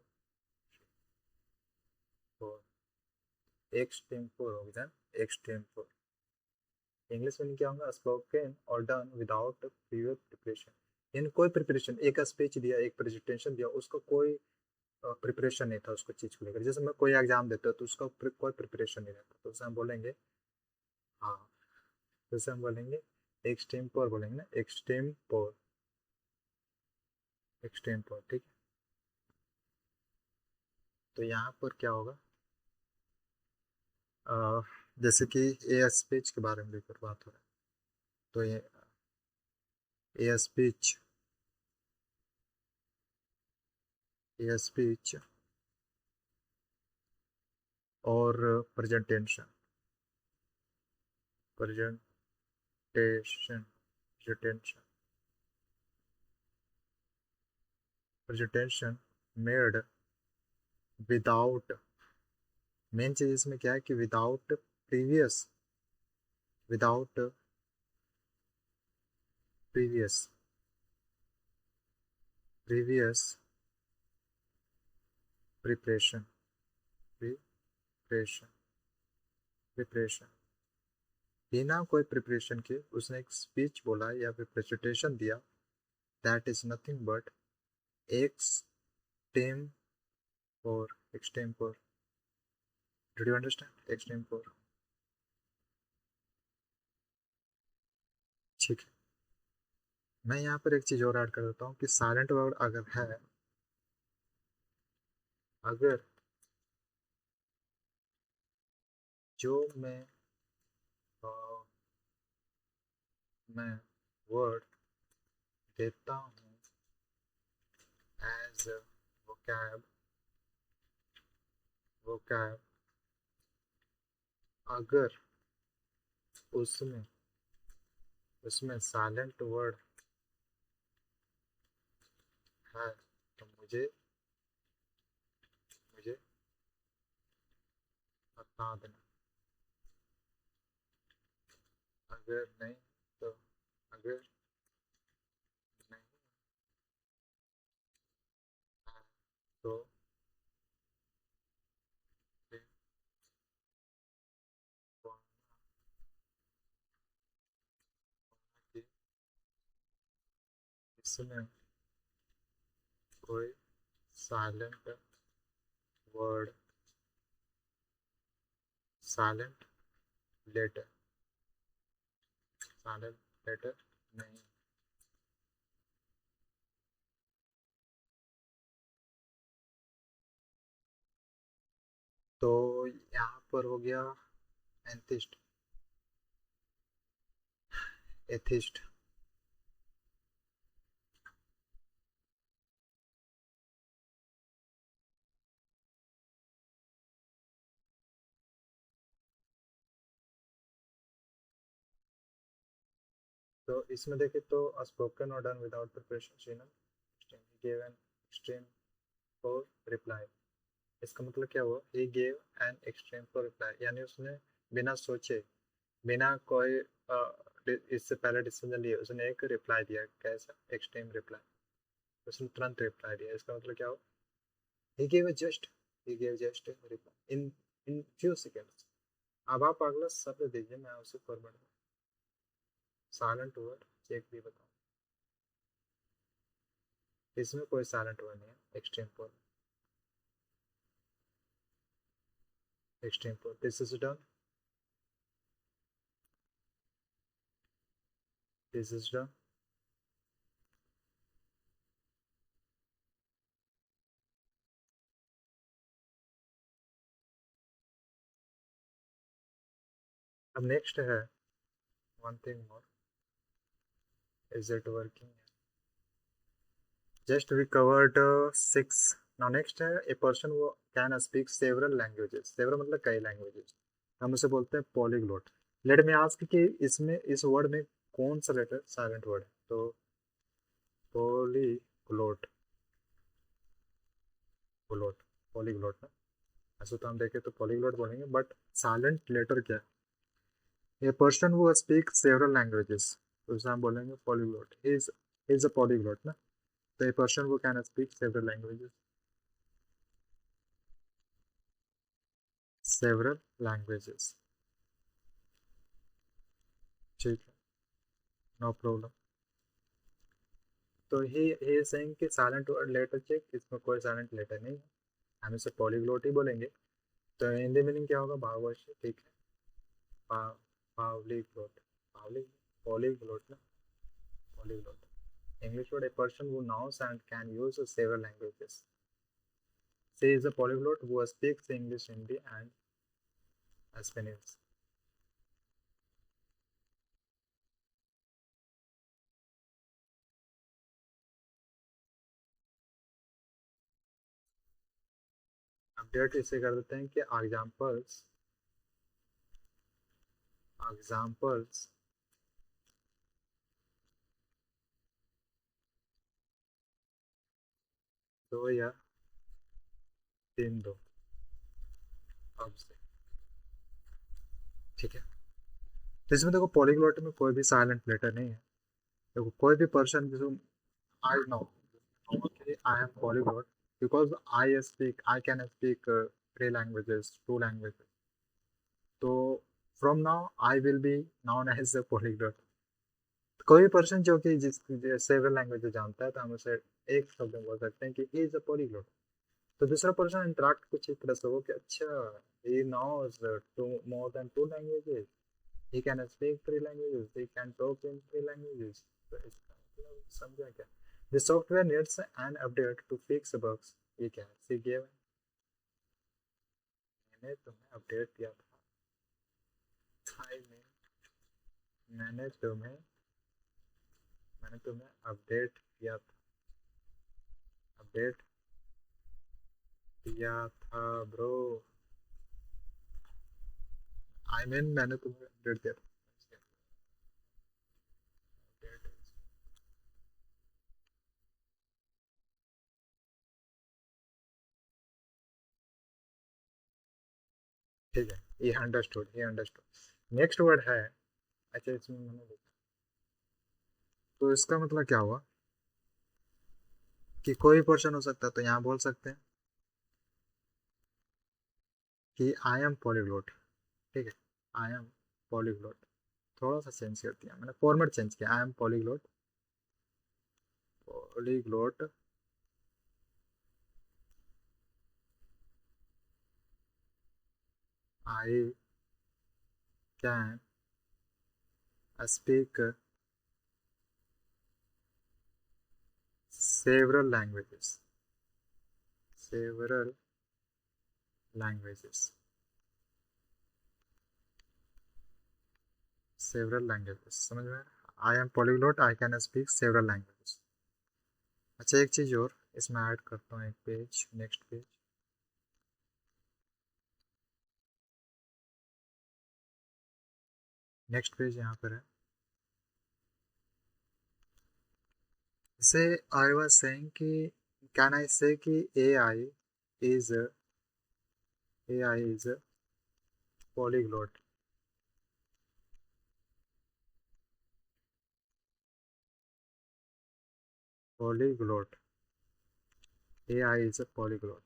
Speaker 1: फोर एक्सटेम्पोर हो गया, एक्सटेम्पोर। इंग्लिश में क्या होगा? स्पोकन और डन विदाउट प्रीवियस प्रिपरेशन, यानी कोई प्रिपरेशन, एक स्पीच दिया, एक प्रेजेंटेशन दिया, उसको कोई प्रिपरेशन नहीं था उसको चीज को लेकर। जैसे मैं कोई एग्जाम देता तो उसका कोई प्रिपरेशन नहीं रहता, तो उसे हम बोलेंगे, हाँ, तो उसे हम बोलेंगे एक्सटेम्पोर, बोलेंगे ना, एक्सटेम्पोर, एक्सटेम्पोर। ठीक है। तो यहाँ पर क्या होगा, जैसे कि ए स्पीच के बारे में भी बात हो रहा है, तो ए स्पीच, ए स्पीच और presentation, presentation, presentation, presentation made without, main चीज इसमें क्या है कि without previous, without previous, previous preparation, preparation, preparation, बिना कोई प्रिपरेशन के उसने एक स्पीच बोला या फिर प्रेजेंटेशन दिया, that is nothing but extempore, extempore. Did you understand? Extempore. ठीक है। मैं यहाँ पर एक चीज और ऐड कर देता हूँ कि साइलेंट वर्ड अगर है, अगर जो मैं वर्ड देता हूँ एज vocab, vocab, अगर उसमें उसमें साइलेंट वर्ड है तो मुझे मुझे बता देना, अगर नहीं तो, अगर नहीं है तो फिर बोलना कि इसमें कोई silent word, silent letter, silent letter नहीं। तो यहाँ पर हो गया एंथिस्ट, एथिस्ट। तो इसमें देखे तो स्पोकन और done without preparation, give an extreme for reply. इसका मतलब क्या हुआ? He gave an extreme for reply, यानी उसने बिना सोचे, बिना कोई इससे पहले डिसीजन लिए उसने एक रिप्लाई दिया। कैसा? एक्सट्रीम रिप्लाई, उसने तुरंत रिप्लाई दिया। इसका मतलब क्या हुआ? he gave a just he gave just a reply in few seconds, अब आप अगला शब्द दीजिए, मैं उसे फॉरवर्ड में साइलेंट वर्ड चेक भी बताऊँ। इसमें कोई साइलेंट वर्ड नहीं है। Extreme pole, extreme pole, this is done, this is done. अब नेक्स्ट है one thing more, is it working? Just we covered 6। Now next है a person who can speak several languages. Several मतलब कई languages, हम उसे बोलते हैं पॉलीग्लोट। Late me ask कि इसमें इस वर्ड में कौन सा लेटर साइलेंट वर्ड है? तो पॉलीग्लोट, ग्लोट, पॉलीग्लोट ना, ऐसे तो हम देखें तो पॉलीग्लोट बोलेंगे, बट साइलेंट लेटर क्या है? ए पर्सन वो स्पीक सेवरल लैंग्वेजेस, तो उसे हम बोलेंगे पॉलीग्लोट। इज अ पॉलीग्लोट ना। तो ए person who can speak several languages, several languages. ठीक है, नो प्रॉब्लम। तो ही सेइंग कि साइलेंट लेटर चेक, इसमें कोई साइलेंट लेटर नहीं है, हम इसे पॉलीग्लोट ही बोलेंगे। तो हिंदी मीनिंग क्या होगा? भाववश, ठीक है। पा पावलीग्लोट, पावली, पॉलीग्लोट ना, polyglot. English word, a person who knows and can use several languages. She is a polyglot who speaks English, Hindi and Spanish. Update इसे कर देते हैं कि एग्जाम्पल्स, एग्जाम्पल्स दो या तीन दो अब से, ठीक है। तो इसमें देखो पॉलीग्लोट में कोई भी साइलेंट लेटर नहीं है। देखो कोई भी पर्सन जिसको I know I am polyglot because I can speak three languages, two languages. तो from now I will be known as a polyglot. कोई पर्सन जो कि जिस सेवरल लैंग्वेजेस जानता है, तो हम उसे एक शब्द में बोल सकते हैं कि ही इज अ पॉलीग्लोट। तो दूसरा पर्सन इंटरेक्ट कुछ इस तरह से हो कि अच्छा, he knows two more than two languages, he can speak three languages, he can talk in three languages। तो इसका मतलब समझा क्या? The software needs an update to fix bugs। ये क्या है? सी गेव, मैंने तुम्हें अपडेट दिया था। आई मीन मैंने तुम्हें मैंने तुम्हें अपडेट दिया था, अपडेट दिया था ब्रो। आई मीन मैंने तुम्हें अपडेट दिया था। ठीक है, ये अंडरस्टूड, ये अंडरस्टूड। नेक्स्ट वर्ड है, अच्छा इसमें मैंने देखा, तो इसका मतलब क्या हुआ कि कोई पर्सन हो सकता है, तो यहाँ बोल सकते हैं कि आई एम पॉलीग्लोट। ठीक है, आई एम पॉलीग्लोट। थोड़ा सा चेंज कर दिया मैंने, फॉर्मेट चेंज किया, I am polyglot, polyglot I can speak several languages, several languages, several languages, समझ में? I am polyglot, I can speak several languages. अच्छा एक चीज़ और इसमें ऐड करता हूँ, एक page, next page, next page यहाँ पर है। से आई वाज सेइंग कि कैन आई से कि is AI is polyglot. Polyglot, AI is a polyglot.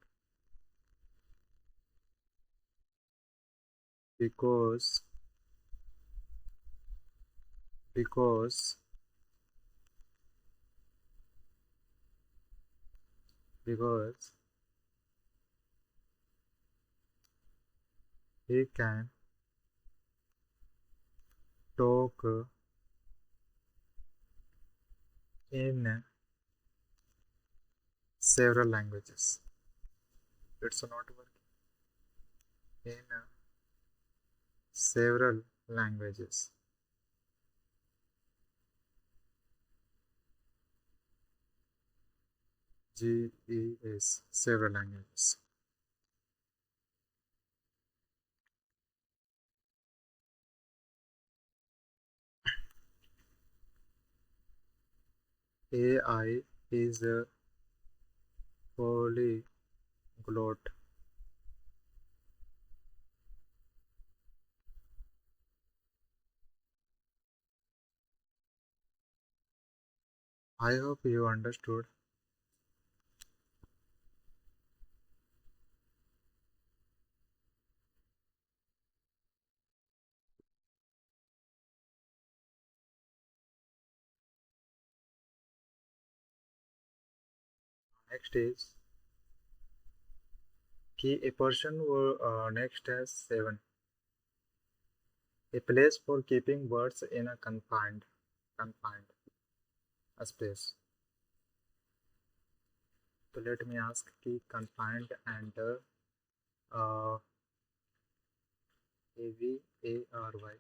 Speaker 1: because because because he can talk in several languages. It's not working. In several languages. GES, several languages. AI is a polyglot. I hope you understood. Next is कि a person next has 7. A place for keeping birds in a confined space. So let me ask कि confined and AVARY.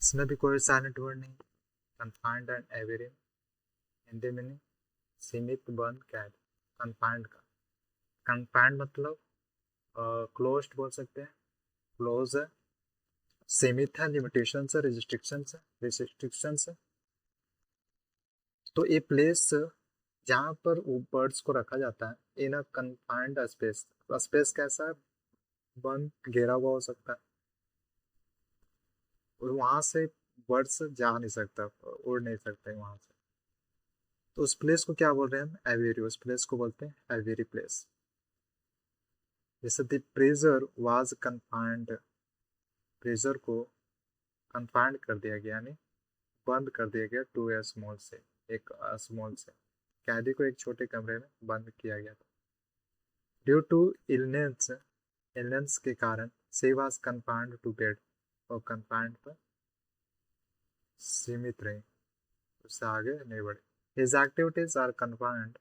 Speaker 1: इसमें भी कोई silent word नहीं. confined and aviary Hindi में नहीं. सीमित बंद कैद. confined का confined मतलब क्लोज्ड बोल सकते हैं. क्लोज है, सीमित है, लिमिटेशन है, रिस्ट्रिक्शन है. तो ये प्लेस जहाँ पर बर्ड्स को रखा जाता है इन अ कन्फाइंड स्पेस. स्पेस कैसा है? बंद, घेरा हुआ हो सकता है, और वहां से बर्ड्स जा नहीं सकता, उड़ नहीं सकते वहां से. तो उस प्लेस को क्या बोल रहे हैं हम? एवेरी. उस प्लेस को बोलते हैं एवेरी प्लेस. जैसे the pleasure was confined. Pleasure को कन्फाइंड कर दिया गया, यानी बंद कर दिया गया टू ए स्मॉल से, एक स्मॉल से. कैदी को एक छोटे कमरे में बंद किया गया था. ड्यू टू इलनेस के कारण she was confined to bed. और कन्फाइंड पर सीमित रही, उससे आगे नहीं बढ़ी. His activities are confined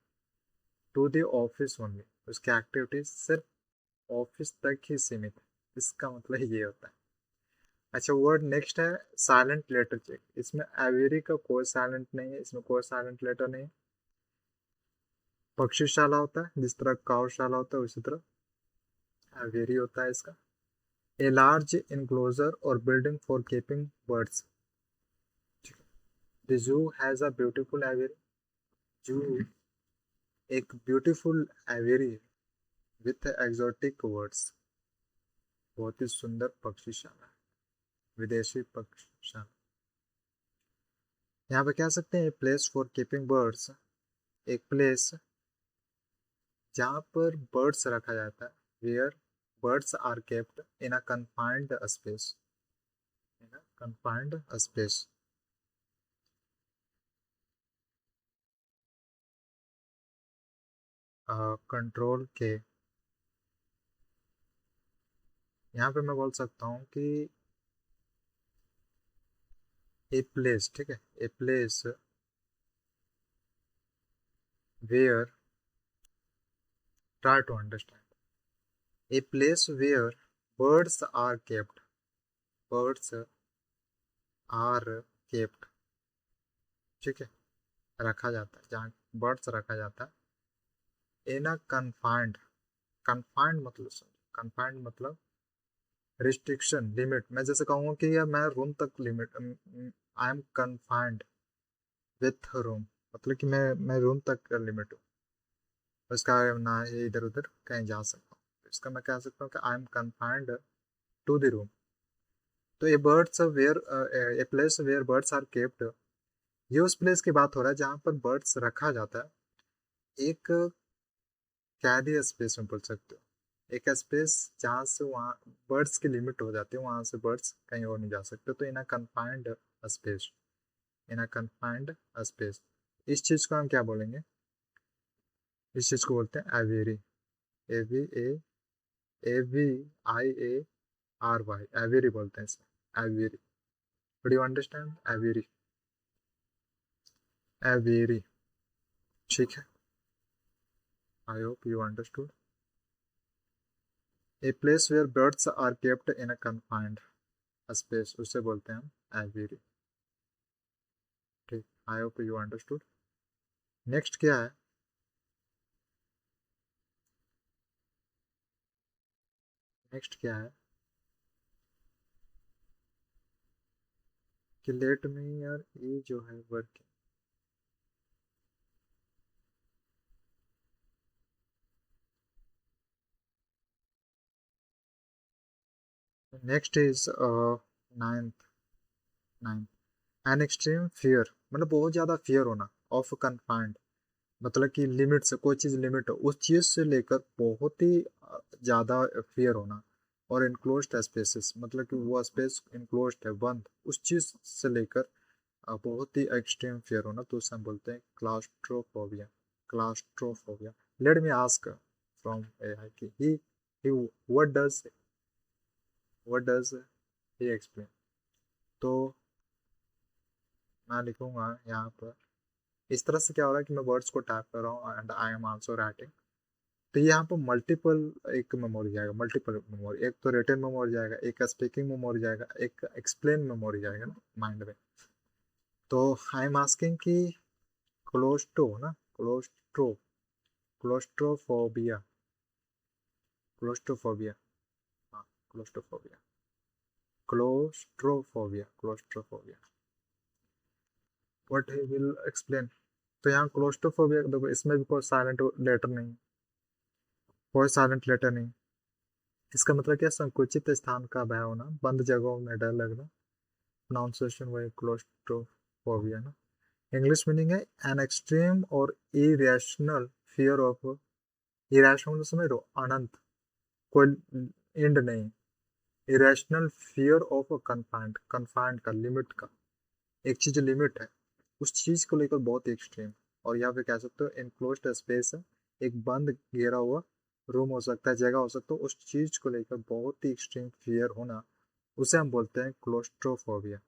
Speaker 1: to the office only. उसकी एक्टिविटीज सिर्फ ऑफिस तक ही सीमित है. इसका मतलब ये होता है. अच्छा, वर्ड नेक्स्ट है साइलेंट लेटर चेक. इसमें एवेरी का कोई साइलेंट नहीं है, इसमें कोई साइलेंट लेटर नहीं है. पक्षीशाला होता है, जिस तरह काउशाला होता है उसी तरह एवेरी होता है इसका. ए लार्ज इनक्लोजर और building for keeping birds. The zoo has a beautiful Avery. जू एक beautiful Avery with exotic birds. बहुत ही सुंदर पक्षीशाला, विदेशी पक्षीशाला. यहाँ पे कह सकते हैं प्लेस फॉर कीपिंग बर्ड्स, एक प्लेस जहाँ पर बर्ड्स रखा जाता है. Where birds are kept in a confined space. In a confined space. Control के यहाँ पे मैं बोल सकता हूँ कि ए प्लेस, ठीक है, a place where, try to understand, a place where birds are kept. Birds are kept, ठीक है, रखा जाता है, जहाँ बर्ड्स रखा जाता है. इन अ कन्फाइंड. कन्फाइंड मतलब कन्फाइंड मतलब रिस्ट्रिक्शन, लिमिट. मैं जैसे कहूँगा कि यार मैं रूम तक limit, I am confined with room, मतलब कि मैं रूम तक लिमिट हूँ, उसका ना ये इधर उधर कहीं जा सकता हूँ. इसका मैं कह सकता हूँ कि I am confined to the room. तो ये birds where, a place where birds are kept, ये उस प्लेस की बात हो रहा है जहाँ पर बर्ड्स रखा जाता है एक कैरी स्पेस में बोल सकते हो। एक स्पेस जहाँ से वहाँ बर्ड्स की लिमिट हो जाती है, वहाँ से बर्ड्स कहीं और नहीं जा सकते, तो इन a confined space, in a confined space. इस चीज़ को हम क्या बोलेंगे? इस चीज़ को बोलते हैं aviary. A V A V I A R Y, aviary बोलते हैं इसे, aviary. Do you understand? Aviary, aviary. ठीक है, I hope you understood. A place where birds are kept in a confined space, उसे बोलते हैं हम एवेरी। ठीक, I hope you understood. Next क्या है? नेक्स्ट क्या है कि लेट में यार ये जो है work. Next is ninth. Ninth an extreme fear, मतलब बहुत ज़्यादा फियर होना, ऑफ कन्फाइंड, मतलब कि लिमिट से कोई चीज़ लिमिट हो उस चीज़ से लेकर बहुत ही ज़्यादा फियर होना। और इनक्लोज्ड स्पेसेस, मतलब कि वो स्पेस इनक्लोज्ड है, बंद, उस चीज़ से लेकर बहुत ही एक्सट्रीम फियर होना, तो उसे हम बोलते हैं claustrophobia. Claustrophobia. Late me ask from AI कि ही व्हाट डज ही एक्सप्लेन। तो मैं लिखूंगा यहाँ पर, इस तरह से क्या हो रहा है कि मैं वर्ड्स को टाइप कर रहा हूँ and I am also writing. तो यहाँ पर मल्टीपल एक मेमोरी जाएगा, मल्टीपल मेमोरी, एक तो रिटन मेमोरी जाएगा, एक स्पीकिंग मेमोरी जाएगा, एक एक्सप्लेन मेमोरी जाएगा ना माइंड में। तो आई एम आस्किंग कि क्लोस्टो ना, क्लोस्ट्रो, क्लोस्ट्रोफोबिया, क्लोस्ट्रोफोबिया, हाँ, claustrophobia, claustrophobia, claustrophobia, what he will explain. तो यहाँ क्लोस्ट्रोफोबिया देखो, इसमें भी कोई साइलेंट लेटर नहीं, कोई साइलेंट लेटर नहीं। इसका मतलब क्या? संकुचित स्थान का भय होना, बंद जगहों में डर लगना। प्रोनाउंसिएशन वही क्लोस्ट्रोफोबिया ना। इंग्लिश मीनिंग है एन एक्सट्रीम और इरेशनल फियर ऑफ, इरेशनल समझ रहे हो, अनंत, कोई एंड नहीं। Irrational fear of confined, confined का, लिमिट का, एक चीज लिमिट है उस चीज को लेकर बहुत ही एक्सट्रीम। और यहाँ पे कह सकते हो इनक्लोज्ड स्पेस है, एक बंद घेरा हुआ रूम हो सकता है, जगह हो सकता है, उस चीज को लेकर बहुत ही एक्सट्रीम फियर होना, उसे हम बोलते हैं क्लोस्ट्रोफोबिया।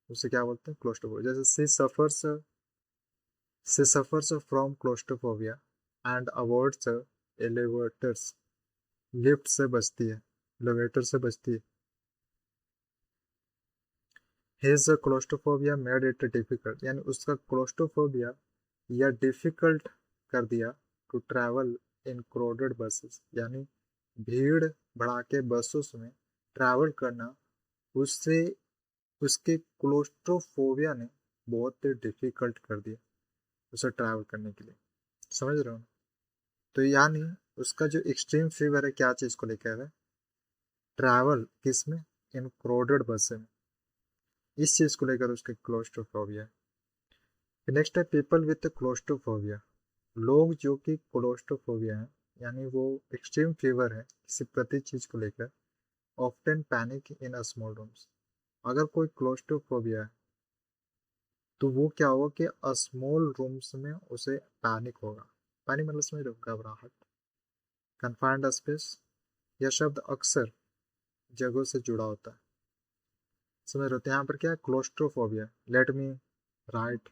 Speaker 1: उसे क्या बोलते हैं? क्लोस्ट्रोफोबिया। जैसे she suffers from claustrophobia and avoids elevators, lift से बचती है, एलिवेटर से बचती है। His claustrophobia made it difficult, यानी उसका क्लोस्ट्रोफोबिया या डिफिकल्ट कर दिया to travel in crowded buses, यानी भीड़ भड़ाके बसों में ट्रैवल करना उससे, उसके क्लोस्ट्रोफोबिया ने बहुत ही डिफिकल्ट कर दिया उसे ट्रैवल करने के लिए। समझ रहे हो ना? तो यानी उसका जो एक्सट्रीम फीवर है क्या चीज़ को लेकर है? ट्रैवल किस में? इन क्राउडेड बस में, इस चीज़ को लेकर उसके क्लोस्ट्रोफोबिया है। नेक्स्ट है पीपल विथ क्लोस्ट्रोफोबिया, लोग जो कि क्लोस्ट्रोफोबिया है, यानी वो एक्सट्रीम फीवर है किसी प्रति चीज को लेकर, often panic in a small rooms. अगर कोई क्लोस्ट्रोफोबिया है तो वो क्या होगा कि स्मॉल रूम्स में उसे पैनिक होगा। पैनिक मतलब समझ रहे हो? घबराहट। कन्फाइंड स्पेस, यह शब्द अक्सर जगहों से जुड़ा होता है। समझ रहे हो? तो यहाँ पर क्या है? Claustrophobia. Let me write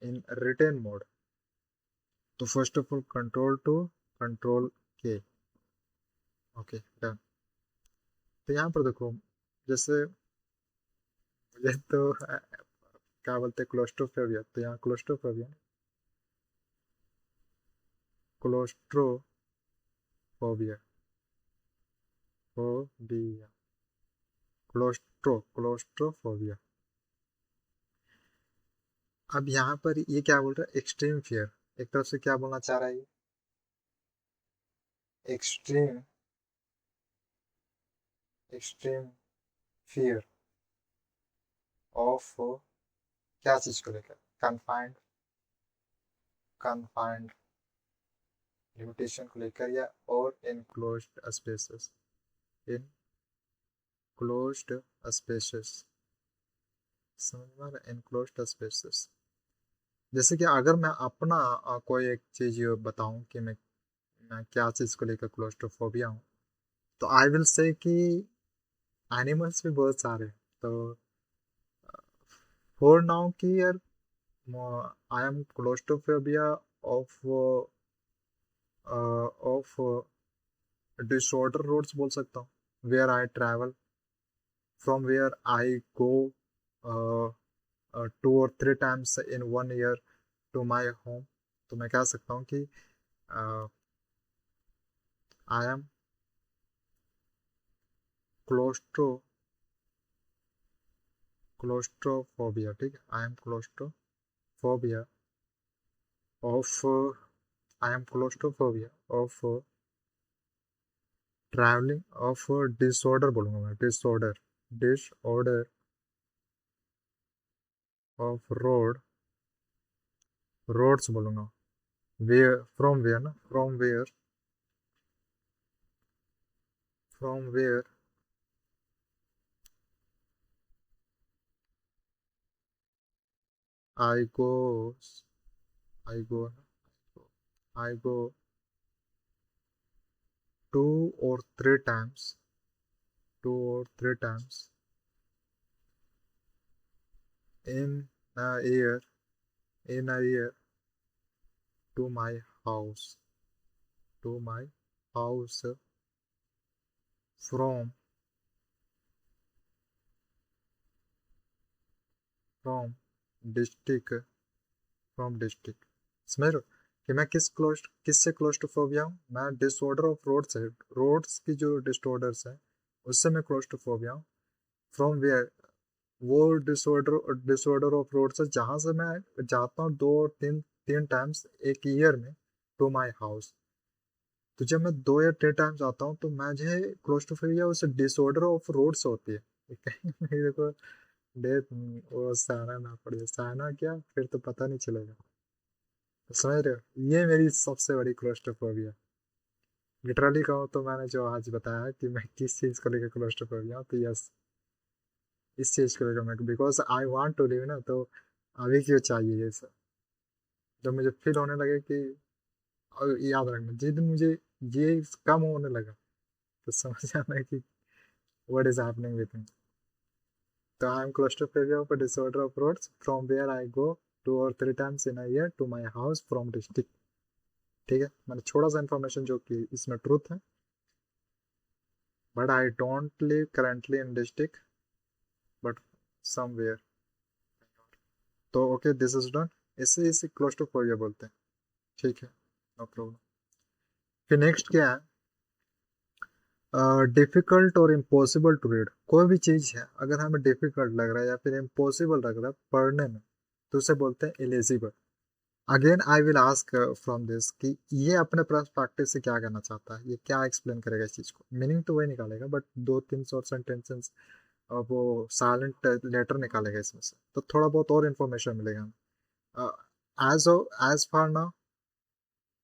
Speaker 1: in written mode. तो first of all control to control के, ओके डन। तो यहाँ पर देखो, जैसे मुझे तो क्या बोलते हैं, क्लोस्ट्रोफोबिया, तो यहाँ क्लोस्ट्रोफोबिया, क्लोस्ट्रोफोबिया, फोबिया, क्लोस्ट्रोफोबिया। अब यहाँ पर ये क्या बोल रहा है? Extreme fear. एक तरफ से क्या बोलना चाह रहा है ये? एक्सट्रीम, एक्सट्रीम फियर ऑफ क्या चीज को लेकर? कन्फाइंड, कन्फाइंड लिमिटेशन को लेकर, या और इनक्लोज्ड स्पेसेस, इनक्लोज्ड स्पेसेस, समझ में आ रहा है, इनक्लोज्ड स्पेसेस। जैसे कि अगर मैं अपना कोई एक चीज बताऊं कि मैं क्या चीज को लेकर क्लोस्ट्रोफोबिया हूँ, तो आई विल से कि एनिमल्स भी बहुत सारे हैं। तो फॉर नाउ कि यार I am claustrophobia of of disorder roads बोल सकता हूँ, where I travel, from where I go 2 or 3 times in 1 year to my home। तो मैं कह सकता हूँ कि आई एम क्लोस्ट्रोफोबिया, ठीक है, I am claustrophobia of I am claustrophobia of travelling, of disorder बोलूंगा मैं, डिसऑर्डर ऑफ रोड्स बोलूंगा, वेयर, फ्रॉम वेयर ना, from where I go I go I go 2 or 3 times, 2 or 3 times in a year, in a year to my house, to my house from from district, from district. समझ रहे हो कि मैं किससे claustrophobia हूँ? मैं disorder of roads है, roads की जो डिसऑर्डर्स है उससे मैं क्लोस्ट्रोफोबिया हूँ। फ्रॉम वेयर, वो डिसऑर्डर ऑफ रोड्स है जहाँ से मैं जाता हूँ 2 3 टाइम्स एक ईयर में टू माई हाउस। तो जब मैं 2 या 3 टाइम्स आता हूँ तो मुझे क्लोस्ट्रोफोबिया उस डिसऑर्डर ऑफ रोड्स होती है। कहीं मेरे को डेट वो सहना ना पड़े, सहना क्या फिर तो पता नहीं चलेगा। समझ रहे हो, ये मेरी सबसे बड़ी क्लोस्ट्रोफोबिया। लिटरली कहूँ तो मैंने जो आज बताया कि मैं किस चीज़ को लेकर क्लोस्ट्रोफोबिया हूँ, तो यस, इस चीज़ को लेकर मैं, because I want to live ना, तो अभी क्यों चाहिए ये सब। जब मुझे फील होने लगे कि, और याद रखना जिस दिन मुझे ये कम होने लगा तो समझ जाना कि what is happening with me. तो I am claustrophobia of disorder of roads from where I go 2 or 3 times in a year to my house from district. ठीक है, मैंने छोटा सा इन्फॉर्मेशन जो कि इसमें ट्रूथ है, but I don't live currently in district, but somewhere. तो ओके, दिस इज डन। इसे क्लोस्ट्रोफोबिया बोलते हैं, ठीक है, नो प्रॉब्लम। फिर नेक्स्ट क्या है, डिफिकल्ट और इम्पॉसिबल टू रीड। कोई भी चीज़ है अगर हमें डिफिकल्ट लग रहा है या फिर इम्पॉसिबल लग रहा है पढ़ने में, तो उसे बोलते हैं eligible. Again I will ask from this कि ये अपने पर्सपेक्टिव से क्या कहना चाहता है, ये क्या एक्सप्लेन करेगा इस चीज़ को। मीनिंग तो वही निकालेगा, बट 2 3 शॉर्ट सेंटेंसेस वो साइलेंट लेटर निकालेगा इसमें से, तो थोड़ा बहुत और इन्फॉर्मेशन मिलेगा। As as far now,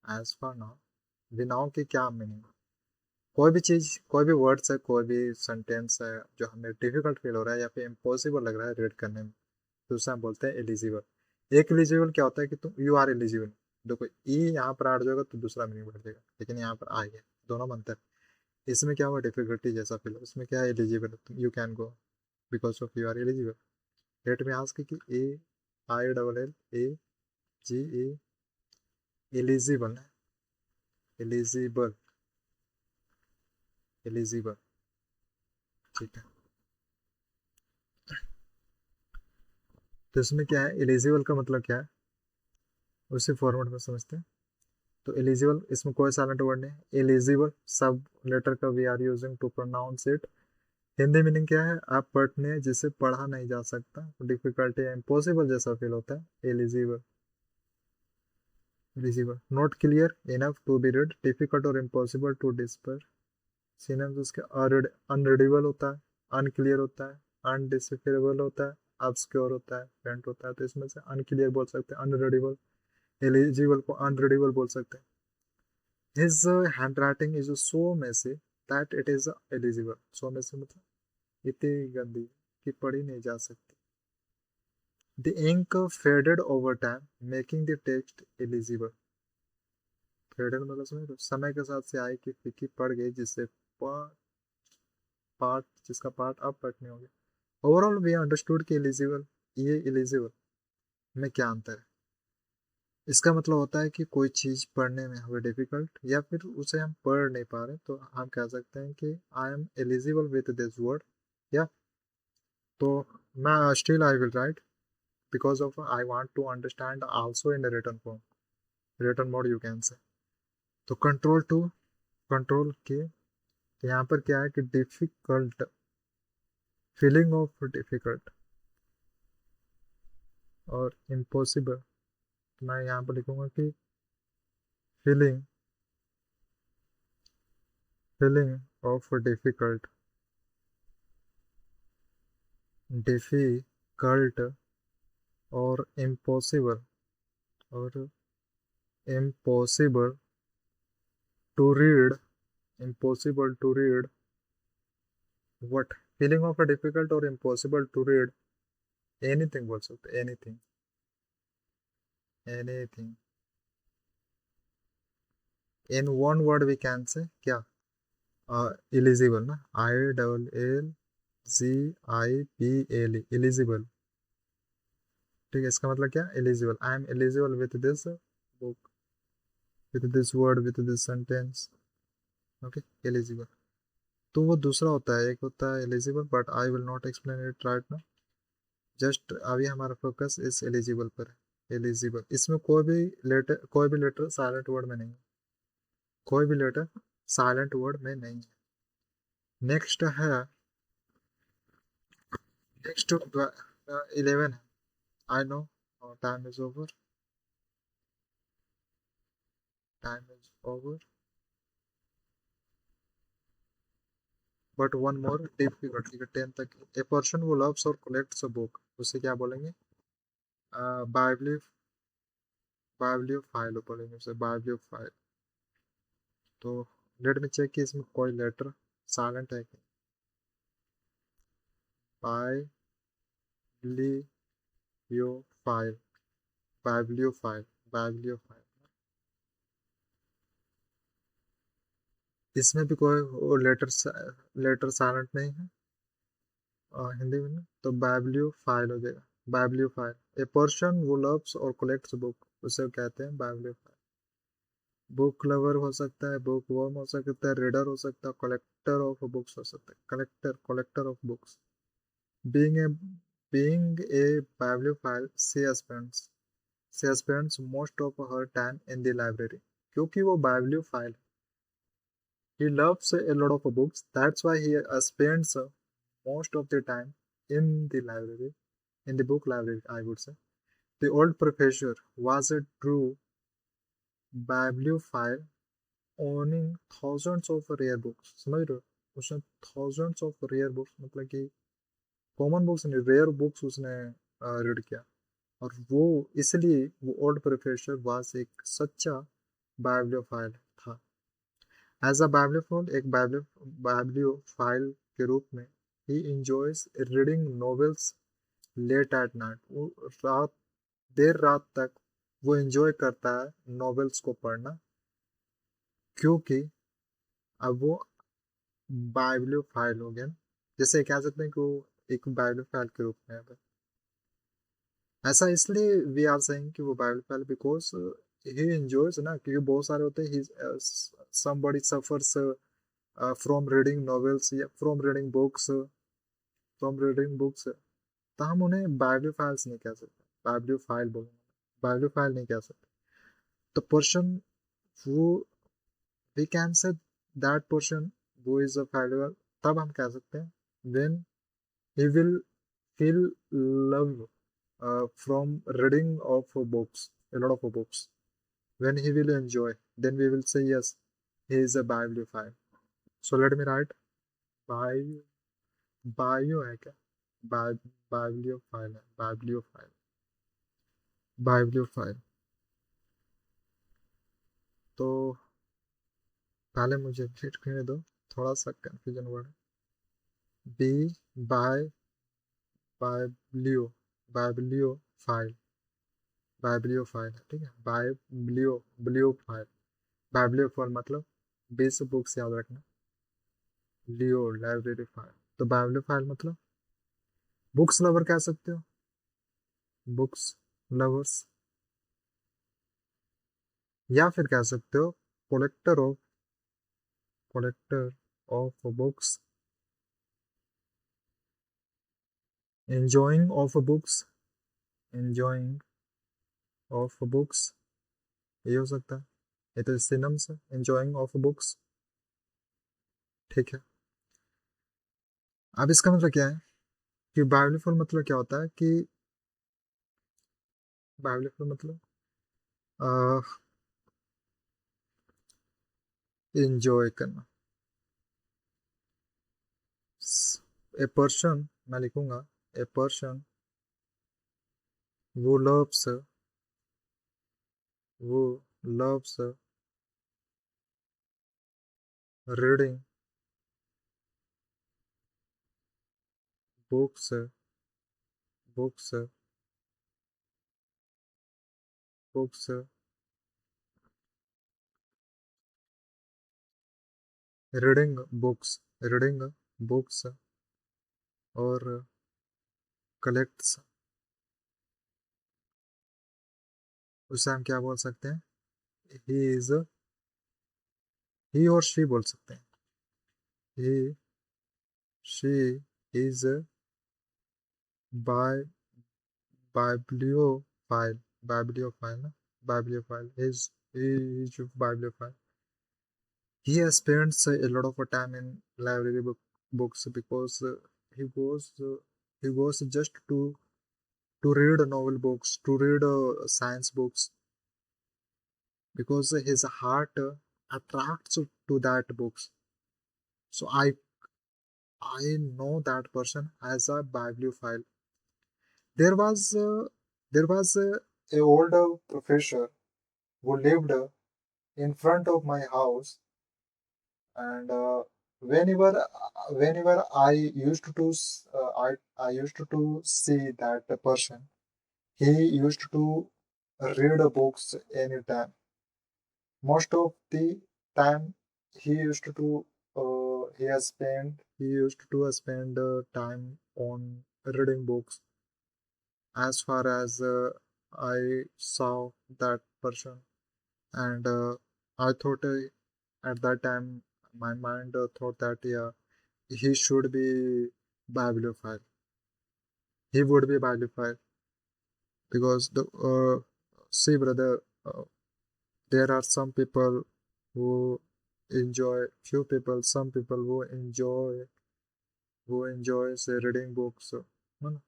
Speaker 1: as far now विनाउ की क्या मीनिंग। कोई भी चीज़, कोई भी वर्ड्स है, कोई भी सेंटेंस है जो हमें डिफिकल्ट फील हो रहा है या फिर इम्पॉसिबल लग रहा है रीड करने में, तो उसे हम बोलते हैं एलिजिबल। एक एलिजिबल क्या होता है कि तुम यू आर एलिजिबल, देखो ई यहाँ पर ऐड हो जाएगा तो दूसरा मीनिंग बढ़ जाएगा, लेकिन यहाँ पर आ गया, दोनों बनता है। इसमें क्या हुआ, डिफिकल्टी जैसा फील हो, इसमें क्या है, एलिजिबल, तुम you can go because of you are eligible. Let me ask कि A I double L A G A, eligible है, एलिजिबल, एलिजिबल, ठीक है। तो इसमें क्या है, एलिजिबल का मतलब क्या है, उसी फॉर्मेट में समझते हैं। तो एलिजिबल, इसमें कोई साइलेंट वर्ड नहीं, एलिजिबल सब लेटर का we are using to pronounce it. Hindi meaning क्या है, आप पढ़ने जिसे पढ़ा नहीं जा सकता, डिफिकल्टी इम्पॉसिबल जैसा फील होता है, eligible, eligible. Not clear enough to be read, difficult और इम्पॉसिबल टू डिस्पर। सिनोनिम्स उसके अनरीडेबल होता है, अनक्लियर होता है, अनडिसिफरेबल होता है, ऑब्सक्योर होता है, फेंट होता है। तो इसमें से अनक्लियर बोल सकते हैं, अनरीडेबल। एलिजिबल को अनरीडेबल बोल सकते हैं। His handwriting is so messy that it is illegible. So messy मतलब इतनी गंदी कि पढ़ी नहीं जा सकती. The ink faded over time, making the text illegible. Faded मतलब समझ लो समय के साथ स्याही की फीकी पड़ गई जिससे पार्ट जिसका पार्ट अब कट नहीं हो गया. ओवरऑल वी अंडरस्टूड कि एलिजिबल ये एलिजिबल में क्या अंतर है. इसका मतलब होता है कि कोई चीज पढ़ने में हमें डिफिकल्ट या फिर उसे हम पढ़ नहीं पा रहे तो हम कह सकते हैं कि I am eligible with this word. या तो मैं still I will write because of I want to understand also in written form, written mode you can say. तो कंट्रोल टू कंट्रोल के यहाँ पर क्या है कि डिफिकल्ट, फीलिंग ऑफ डिफिकल्ट और इम्पॉसिबल. तो मैं यहाँ पर लिखूंगा कि feeling feeling of difficult, difficult और इम्पॉसिबल और impossible to read, impossible to read what, feeling of difficult और इम्पॉसिबल टू रीड एनीथिंग बोल सकते, anything anything in one word we can say क्या, इलिजिबल ना, I double L G I P L, illegible. ठीक है, इसका मतलब क्या, eligible. I am eligible with this book, with this word, with this sentence. Okay, eligible. तो वो दूसरा होता है, एक होता है eligible but I will not explain it right now. Just अभी हमारा फोकस इस एलिजिबल पर है. एलिजिबल, इसमें कोई भी लेटर साइलेंट वर्ड में नहीं है, कोई भी लेटर साइलेंट वर्ड में नहीं है. नेक्स्ट है, नेक्स्ट 11 है. I know time is over, time is over. But one more difficult, 10 तक. ए पर्सन वो लव्स और कलेक्ट्स अ बुक, उसे क्या बोलेंगे, बाइबली, बाइब्लियोफाइल बोलेंगे उसे, बाइब्लियोफाइल. तो लेट में चेक कि इसमें कोई लेटर साइलेंट है कि. बाइब्लियोफाइल, बाइब्लियोफाइल, बाइब्लियोफाइल. इसमें भी कोई लेटर साइलेंट नहीं है हिंदी में ना, तो बाइब्लियोफाइल हो जाएगा. बाइब्लियोफाइल, ए पर्सन वो लव्स और कलेक्ट्स बुक, उसे कहते हैं बाइब्लियोफाइल. बुक लवर हो सकता है, बुक वर्म हो सकता है, रीडर हो सकता है, कलेक्टर ऑफ बुक्स हो सकता है, collector of books. Being a being a bibliophile, she spends most of her time in the library. क्योंकि वो bibliophile, he loves a lot of books, that's why he spends most of the time in the library, in the book library I would say. The old professor was a true bibliophile, owning thousands of rare books. समझ रहे हो, उसने thousands of rare books मतलब कि common books नहीं, rare books उसने read किया. और वो इसलिए वो ओल्ड प्रोफेसर वाज एक सच्चा बाइब्लियोफाइल था. एज अ बाइब्लियोफाइल, एक बाइब्लियोफाइल के रूप में, he enjoys reading novels late at night. वो रात, देर रात तक वो इंजॉय करता है नॉवेल्स को पढ़ना, क्योंकि अब वो बाइब्लियोफाइल हो गया. जैसे कह सकते हैं कि वो एक बाइब्लियोफाइल के रूप में है. ऐसा इसलिए वी आर सेइंग कि वो बायोलॉजिकल बिकॉज ही एंजॉयज ना, क्योंकि बहुत सारे होते हैं somebody suffers from reading novels या फ्रॉम रीडिंग बुक्स, तो हम उन्हें बायोफाइल्स नहीं कह सकते, बायोफाइल बोलेंगे, बायोफाइल नहीं कह सकते. तो पर्सन वो, we can say that person वो इज अ फाइल, तब हम कह सकते हैं when he will feel love from reading of books, a lot of books. When he will enjoy, then we will say yes, he is a bibliophile. So let me write bio, bio है क्या, bibliophile है, bibliophile, bibliophile. तो पहले मुझे read करने दो, थोड़ा सा confusion word. B by biblio, bibliophile, bibliophile है, ठीक है। बाइब्लियो ब्लियो फाइल, बाइब्लियो फाइल मतलब 20 बुक्स याद रखना। लियो लाइब्रेरी फाइल, तो बाइब्लियो फाइल मतलब बुक्स लवर कह सकते हो, बुक्स लवर्स, या फिर कह सकते हो collector of, collector of books, enjoying of books, enjoying of books, ये हो सकता है। ये तो सिनम्स है, enjoying of books, ठीक है। अब इसका मतलब क्या है कि बायोलिफुल मतलब क्या होता है कि बायोलिफुल मतलब इंजॉय करना। ए पर्सन, मैं लिखूंगा ए पर्सन वो लव्स, वो loves reading books, books, books, reading books, reading books, और कलेक्ट्स, उसे हम क्या बोल सकते हैं, ही इज, ही और शी बोल सकते हैं, ही शी इज बाय बाइब्लियोफाइल, बाइब्लियोफाइल ना, बाइब्लियोफाइल is बाइब्लियोफाइल। He spends a lot of time in library books because he goes just to read novel books, to read science books, because his heart attracts to that books. So I know that person as a bibliophile. There was a old professor who lived in front of my house, and whenever I used to I used to see that person, he used to read books anytime. Most of the time, he used to he used to spend time on reading books. As far as I saw that person, and I thought at that time my mind thought that yeah, he should be bibliophile. He would be bibliophile because the see brother, there are some people who enjoy, few people, some people who enjoy say reading books, है ना।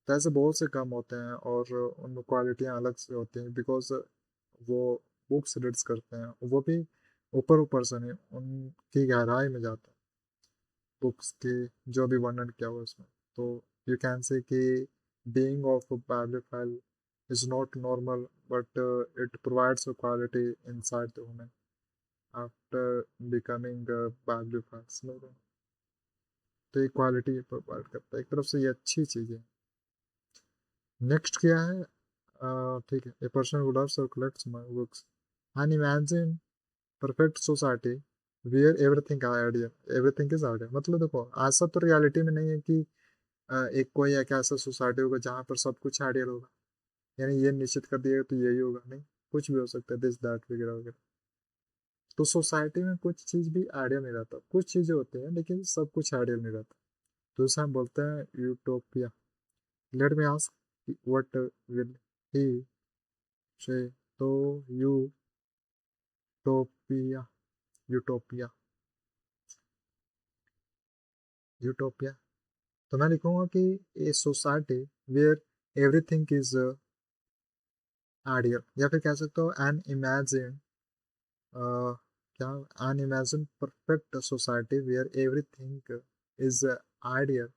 Speaker 1: तो ऐसे बहुत से काम होते हैं और उनमें क्वालिटियाँ अलग से होती हैं, बिकॉज वो बुक्स रीड्स करते हैं, वो भी ऊपर ऊपर से नहीं, उनकी गहराई में जाते हैं बुक्स के, जो भी वर्णन किया हुआ है उसमें। तो यू कैन से कि being of a bibliophile is not normal, but it provides a quality inside the woman after becoming a bibliophile, समझ रहे हो? तो ये क्वालिटी प्रोवाइड करता है, एक तरफ से ये अच्छी चीज़ है। नेक्स्ट क्या है, ठीक है, a person who loves or collects my books and imagine perfect society where everything is ideal, मतलब देखो ऐसा तो रियलिटी में नहीं है कि एक कोई एक ऐसा सोसाइटी होगा जहाँ पर सब कुछ आइडियल होगा, यानी ये निश्चित कर दिया तो यही होगा, नहीं, कुछ भी हो सकता है, दिस दैट वगैरह वगैरह। तो सोसाइटी में कुछ चीज़ भी आइडियल नहीं रहता, कुछ चीज़ें होती हैं लेकिन सब कुछ आइडियल नहीं रहता, तो उसे हम बोलते हैं utopia. Let me ask what will he say, तो यूटोपिया, यूटोपिया, यूटोपिया, तो मैं लिखूंगा कि a society where everything is ideal, या फिर कह सकते हो एन इमेजिन, क्या, an imagine perfect society where everything is ideal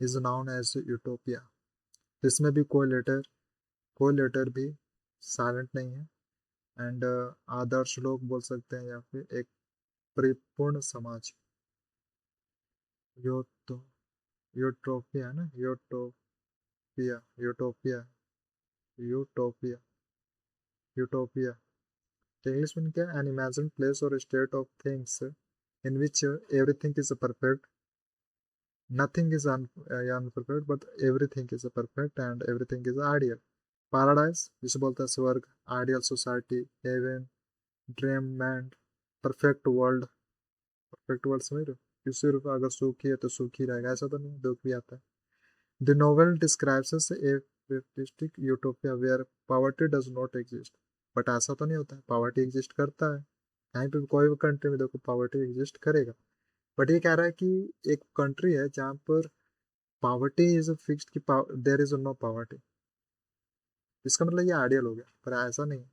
Speaker 1: is known as utopia. इसमें भी कोई लेटर भी साइलेंट नहीं है, एंड आदर्श लोग बोल सकते हैं, या फिर एक परिपूर्ण समाज। यो तो यूटोपिया है ना, यूटोपिया, यूटोपिया, यूटोपिया, यूटोपिया। तो इंग्लिश में क्या, an imagine place or state of things in which everything is perfect, nothing is unperfect but everything is perfect and everything is ideal. Paradise जिसे बोलते हैं स्वर्ग, ideal society, heaven, dream land, perfect world. Perfect world समझ रहे हो, कि सिर्फ अगर सुखी है तो सुखी रहेगा, ऐसा तो नहीं, दुख भी आता है। The novel describes a futuristic utopia where poverty does not exist. But ऐसा तो नहीं होता है, पॉवर्टी एग्जिस्ट करता है, कहीं पे भी कोई भी कंट्री में देखो पॉवर्टी एग्जिस्ट करेगा। बट ये कह रहा है कि एक कंट्री है जहाँ पर पॉवर्टी इज फिक्स्ड, कि देयर इज नो पॉवर्टी, इसका मतलब ये आइडियल हो गया, पर ऐसा नहीं।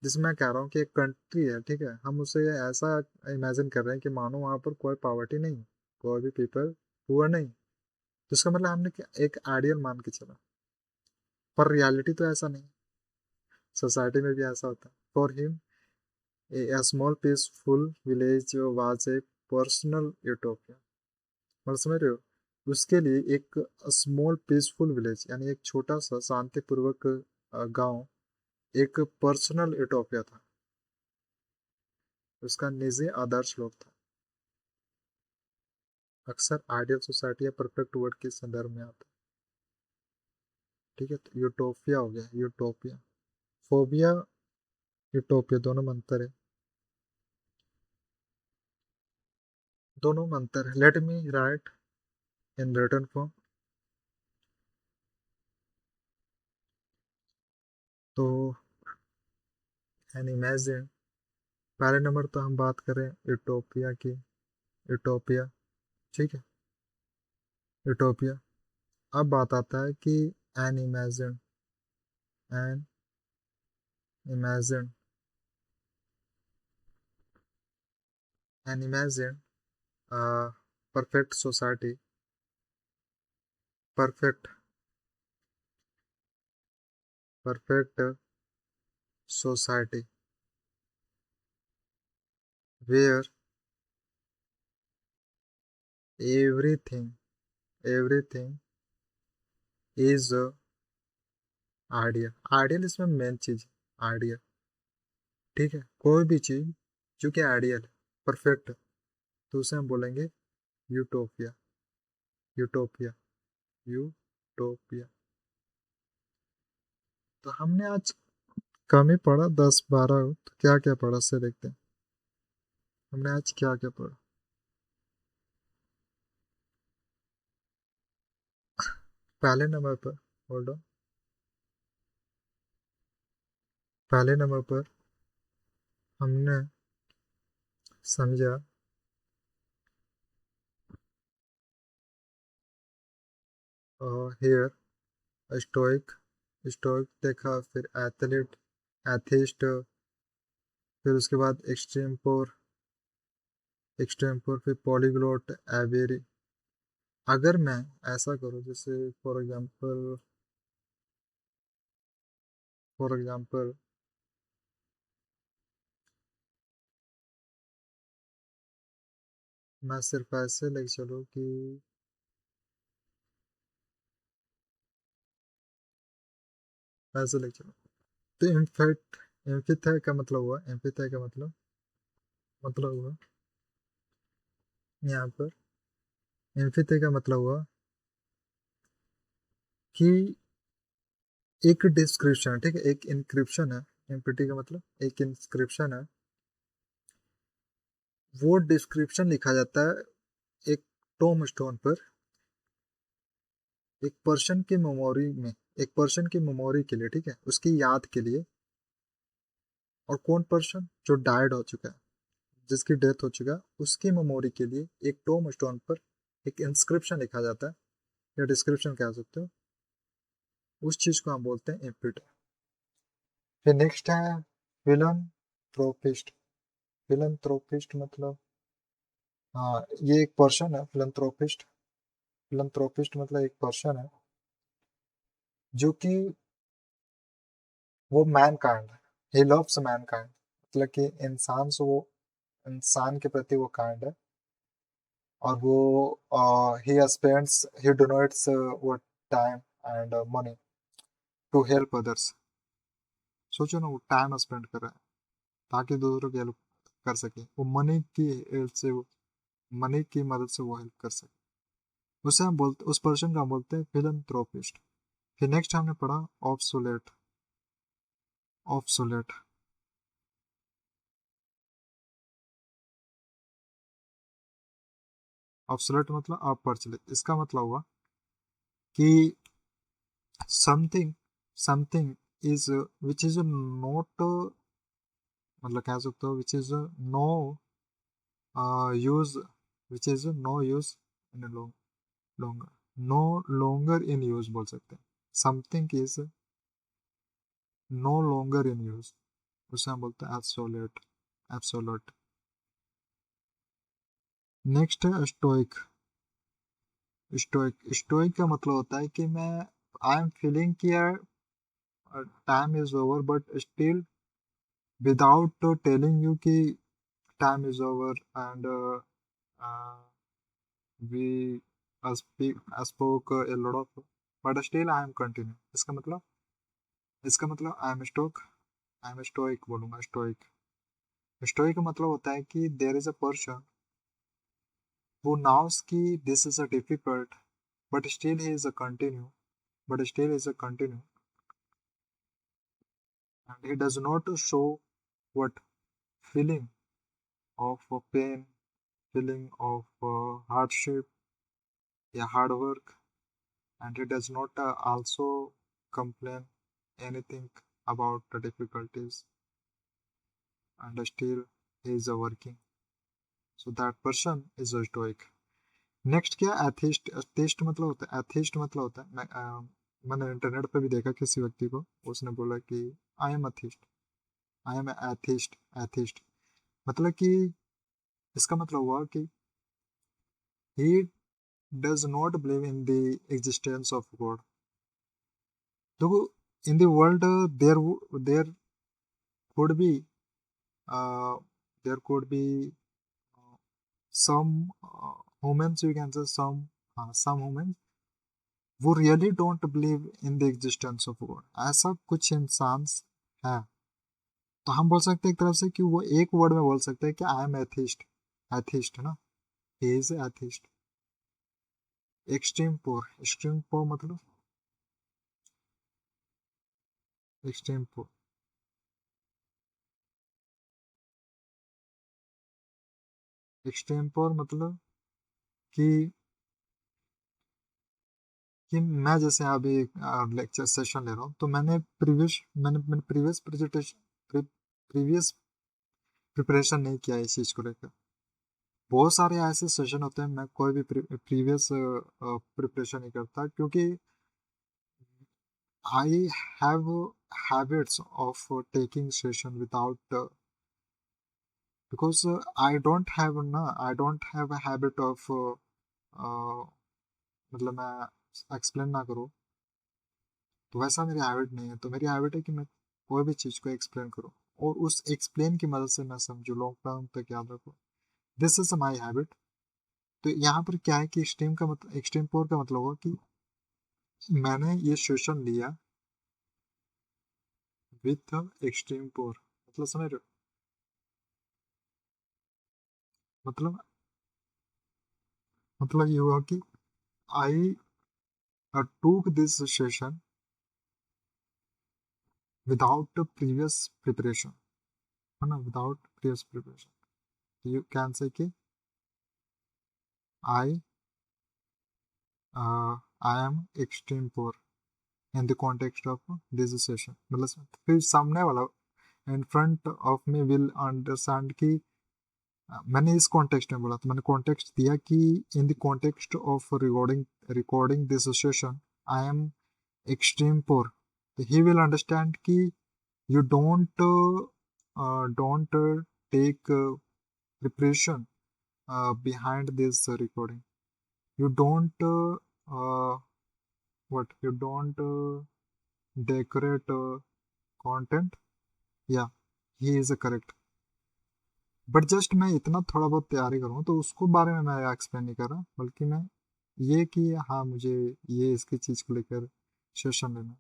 Speaker 1: जिसमें मैं कह रहा हूँ कि एक कंट्री है, ठीक है, हम उसे ऐसा इमेजिन कर रहे हैं कि मानो वहाँ पर कोई पॉवर्टी नहीं, कोई भी पीपल पुअर नहीं, तो इसका मतलब हमने एक आइडियल मान के चला, पर रियलिटी तो ऐसा नहीं, सोसाइटी में भी ऐसा होता है। For him a small peaceful village was a personal utopia. मतलब समझ रहे हो, उसके लिए एक स्मॉल पीसफुल विलेज यानी एक छोटा सा शांतिपूर्वक गांव एक पर्सनल यूटोपिया था, उसका निजी आदर्श लोक था। अक्सर आइडियल सोसाइटी या परफेक्ट वर्ड के संदर्भ में आता है। ठीक है, तो यूटोपिया हो गया, यूटोपिया। फोबिया, यूटोपिया दोनों में अंतर है, दोनों में अंतर है। Let me write in written form. तो एन इमेजिन, पहले नंबर तो हम बात करें यूटोपिया की, यूटोपिया, ठीक है, यूटोपिया। अब बात आता है कि an imagine, an imagine, an imagine perfect society, perfect, perfect society where everything, everything is ideal. Ideal इसमें मेन चीज, आइडियल, ठीक है, कोई भी चीज जो कि आइडियल है, परफेक्ट, तो उसे हम बोलेंगे यूटोपिया, यूटोपिया, यूटोपिया। तो हमने आज कम ही पढ़ा, 10-12, तो क्या क्या पढ़ा से देखते हैं, हमने आज क्या क्या पढ़ा। पहले नंबर पर, होल्ड ऑन, पहले नंबर पर हमने समझा हियर स्टोइक, स्टोइक देखा, फिर एथलीट, एथिस्ट, फिर उसके बाद एक्सट्रीम पोर, एक्सट्रीम पोर, फिर पॉलीग्लोट, एवेरी। अगर मैं ऐसा करूँ, जैसे फॉर एग्जांपल मैं सिर्फ ऐसे लेके चलूँ कि ऐसे लेके चलूँ, तो इनफैक्ट एम्फिथाई का मतलब हुआ, एम्फिथाई का मतलब हुआ यहाँ पर, एम्फिथाई का मतलब हुआ कि एक डिस्क्रिप्शन, ठीक है, एक इंक्रिप्शन है। एम्पिटी का मतलब एक इंस्क्रिप्शन है, वो डिस्क्रिप्शन लिखा जाता है एक टोम स्टोन पर, एक पर्सन की मेमोरी में, एक पर्सन की मेमोरी के लिए, ठीक है, उसकी याद के लिए। और कौन पर्सन, जो डायड हो चुका है, जिसकी डेथ हो चुका है, उसकी मेमोरी के लिए एक टोम स्टोन पर एक इंस्क्रिप्शन लिखा जाता है, या डिस्क्रिप्शन कह सकते हो, उस चीज को हम बोलते हैं एम्पिटी। फिर नेक्स्ट है फिलंथ्रोपिस्ट। फिलंथ्रोपिस्ट मतलब, हाँ, ये एक पर्सन है फिलंथ्रोपिस्ट। फिलंथ्रोपिस्ट मतलब एक पर्सन है जो कि वो man kind, he loves man kind, मतलब कि इंसान के प्रति वो काइंड है, और वो he donates वो time and money to help others. सोचो ना, वो टाइम स्पेंड कर रहा है ताकि दूसरों की हेल्प कर सके, वो मनी की मदद से वो हेल्प कर सके। उसे हम बोलते उस पर्सन को हम बोलते हैं फिलंथ्रोपिस्ट। फिर नेक्स्ट हमने पढ़ा ऑब्सोलेट। ऑब्सोलेट ऑब्सोलेट मतलब अप्रचलित। इसका मतलब हुआ कि something something is which is not, मतलब कह सकते हो which is no use, which is no use in longer, no longer in use बोल सकते हैं। Something is no longer in use, उसे हम बोलते हैं एब्सोल्यूट। एब्सोल्यूट। नेक्स्ट है स्टोइक। स्टोइक का मतलब होता है कि मैं आई एम फीलिंग कि यार time is over, but still without telling you कि time is over, and we spoke a lot of, but still I am continue। इसका मतलब आई एम स्टोइक बोलूंगा। स्टोइक। स्टोइक का मतलब होता है कि there is a person who knows कि this is a difficult, but still he is a continue, but still is a continue, and he does not show what feeling of pain, feeling of hardship, yeah, hard work, and he does not also complain anything about the difficulties, and still he is working, so that person is a stoic। Next क्या, atheist. Atheist मतलब होता है, atheist मतलब होता है मैंने internet पे भी देखा किसी व्यक्ति को, उसने बोला कि I am atheist, I am atheist. Atheist मतलब कि इसका मतलब हुआ कि he does not believe in the existence of God. देखो, in the world there could be uh, there could be some humans, you can say some humans वो really don't believe in the existence of God. ऐसा कुछ इंसान है, तो हम बोल सकते हैं एक तरफ से कि वो एक वर्ड में बोल सकते हैं कि आई एम एथिस्ट। एथिस्ट ना, he is atheist. Extreme poor. Extreme poor मतलब एक्सट्रीम पोर। एक्सट्रीम पोर मतलब कि मैं जैसे अभी लेक्चर सेशन ले रहा हूँ, तो मैंने प्रीवियस प्रेजेंटेशन प्रीवियस प्रिपरेशन नहीं किया है इस चीज़ को लेकर। बहुत सारे ऐसे सेशन होते हैं मैं कोई भी प्रीवियस प्रिपरेशन नहीं करता, क्योंकि I have habits of taking session without because I don't have a habit of मतलब मैं एक्सप्लेन ना करूँ, तो वैसा मेरी हैबिट नहीं है। तो मेरी हैबिट है कि मैं कोई भी चीज़ को एक्सप्लेन करूँ, और उस एक्सप्लेन की मदद से मैं समझू, लॉन्ग टर्म तक याद रखूँ। This is my habit. तो यहाँ पर क्या है कि एक्सट्रीम पोर का मतलब हुआ कि मैंने ये सेशन लिया विथ एक्सट्रीम पोर। मतलब समझ रहे हो? मतलब ये हुआ कि आई took this session without the previous preparation, है ना, without previous preparation। You can say कि I I am extreme poor in the context of this session। मतलब फिर सामने वाला in front of me will understand कि मैंने इस कॉन्टेक्स्ट में बोला, तो मैंने कॉन्टेक्स्ट दिया कि in the context of recording this session I am extreme poor। तो he will understand कि you don't take preparation behind this recording, you don't what you don't decorate content। Yeah, he is correct।
Speaker 2: But just मैं इतना थोड़ा बहुत तैयारी करूँ तो उसको बारे में मैं एक्सप्लेन नहीं कर रहा, बल्कि मैं ये कि हाँ मुझे ये इसकी चीज़ को लेकर सेशन लेना है,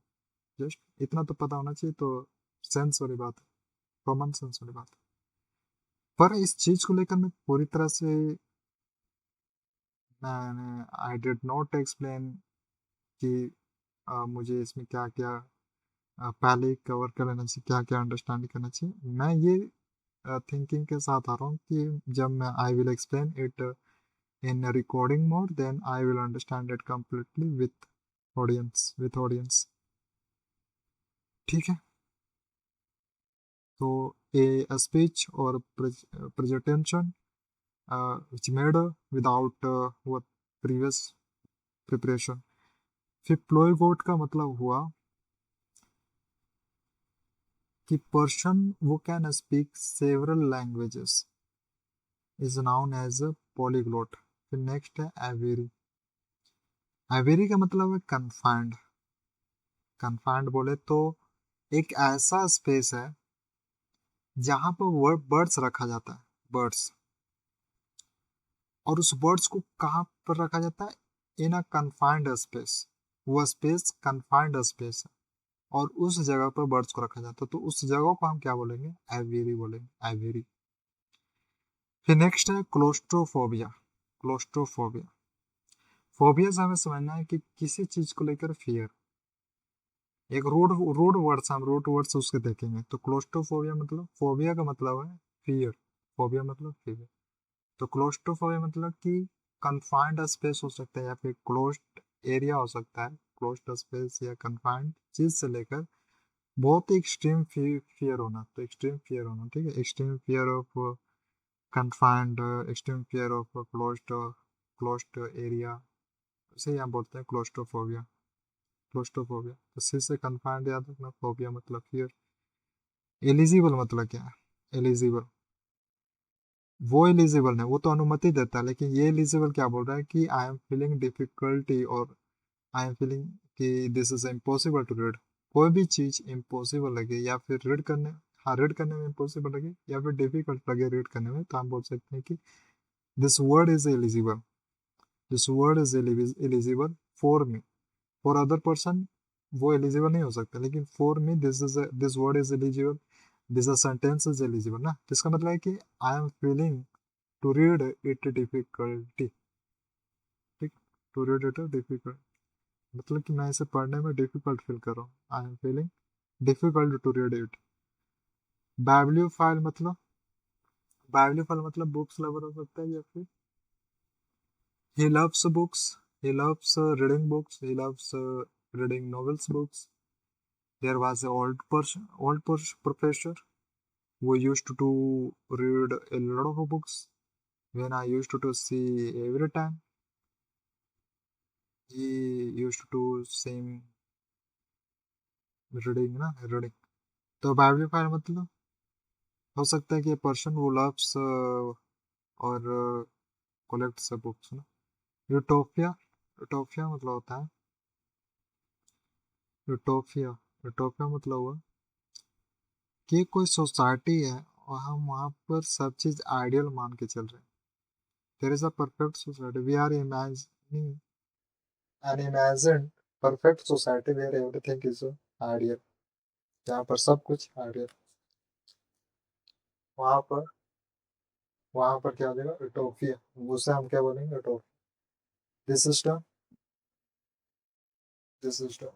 Speaker 2: जस्ट इतना तो पता होना चाहिए। तो सेंस वाली बात है, कॉमन सेंस वाली बात है। पर इस चीज़ को लेकर मैं पूरी तरह से, मैंने आई डिड नॉट एक्सप्लेन कि मुझे इसमें क्या क्या पहले कवर कर लेना चाहिए, क्या क्या अंडरस्टैंड करना चाहिए। मैं ये थिंकिंग के साथ आ रहा हूँ कि जब मैं I will explain it in recording mode, then I will understand it completely with audience. ठीक है। तो a speech or presentation which made without what previous preparation। फिर प्लोइगोट का मतलब हुआ कि person who can speak several languages is known as a polyglot. फिर next है एवेरी। एवेरी का मतलब है कन्फाइंड। कन्फाइंड बोले तो एक ऐसा स्पेस है जहाँ पर वर्ड बर्ड्स रखा जाता है, बर्ड्स। और उस बर्ड्स को कहाँ पर रखा जाता है? इन अ कन्फाइंड स्पेस। वो स्पेस कन्फाइंड स्पेस है और उस जगह पर बर्ड्स को रखा जाता है, तो उस जगह को हम क्या बोलेंगे? एवेरी बोलेंगे, एवेरी। फिर नेक्स्ट है क्लोस्ट्रोफोबिया। क्लोस्ट्रोफोबिया, फोबिया से हमें समझना है कि किसी चीज को लेकर फियर। एक रूड रूड वर्ड्स, हम रूड वर्ड्स उसके देखेंगे। तो क्लोस्ट्रोफोबिया मतलब, फोबिया का मतलब है फियर, फोबिया मतलब फियर। तो क्लोस्ट्रोफोबिया मतलब कि कन्फाइंड स्पेस हो सकता है या फिर क्लोज्ड एरिया हो सकता है। क्लोज्ड स्पेस या कन्फाइंड चीज से लेकर बहुत ही एक्सट्रीम फियर होना। तो एक्सट्रीम फियर होना, ठीक है, extreme fear of confined, extreme fear of closed closed area, उसे हम बोलते हैं क्लोस्ट्रोफोबिया। क्लोस्ट्रोफोबिया तो सी से कन्फाइंड याद रखना, फोबिया मतलब फियर। एलिजिबल मतलब क्या है? एलिजिबल, वो एलिजिबल है, वो तो अनुमति देता है, लेकिन ये एलिजिबल क्या बोल रहा है कि आई एम फीलिंग डिफिकल्टी और आई एम फीलिंग कि this is impossible to read. कोई भी चीज इम्पॉसिबल लगे या फिर रीड करने, हाँ रीड करने में इम्पॉसिबल लगे या फिर डिफिकल्ट लगे रीड करने में, तो हम बोल सकते हैं कि this word is eligible, this word is eligible for me. For other person वो एलिजिबल नहीं हो सकता, लेकिन for me this word is eligible, this sentence is eligible ना। तो इसका मतलब है कि I am feeling to read it difficulty. ठीक, टू रीड इट डिफिकल्ट मतलब कि मैं इसे पढ़ने में डिफिकल्ट फील कर रहा हूँ, I am feeling difficult to read it. Bibliophile मतलब बुक्स लवर हो सकता है, या फिर he loves books, he loves reading books, he loves reading novels books। There was an professor who used to read a lot of books when I used to see every time he used to same reading ना, reading। तो बाइब्लियोफाइल मतलब हो सकता है कि person वो loves और collects books ना। यूटोपिया, यूटोपिया मतलब होता है, यूटोपिया, यूटोपिया मतलब हुआ कि कोई सोसाइटी है और हम वहाँ पर सब चीज आइडियल मान के चल रहे हैं। There is a perfect society, we are imagining an imagined perfect society where everything is ideal, जहाँ पर सब कुछ आइडियल। वहाँ पर, वहाँ पर क्या हो जाएगा? यूटोपिया। उसे हम क्या बोलेंगे? Utopia. This system, this system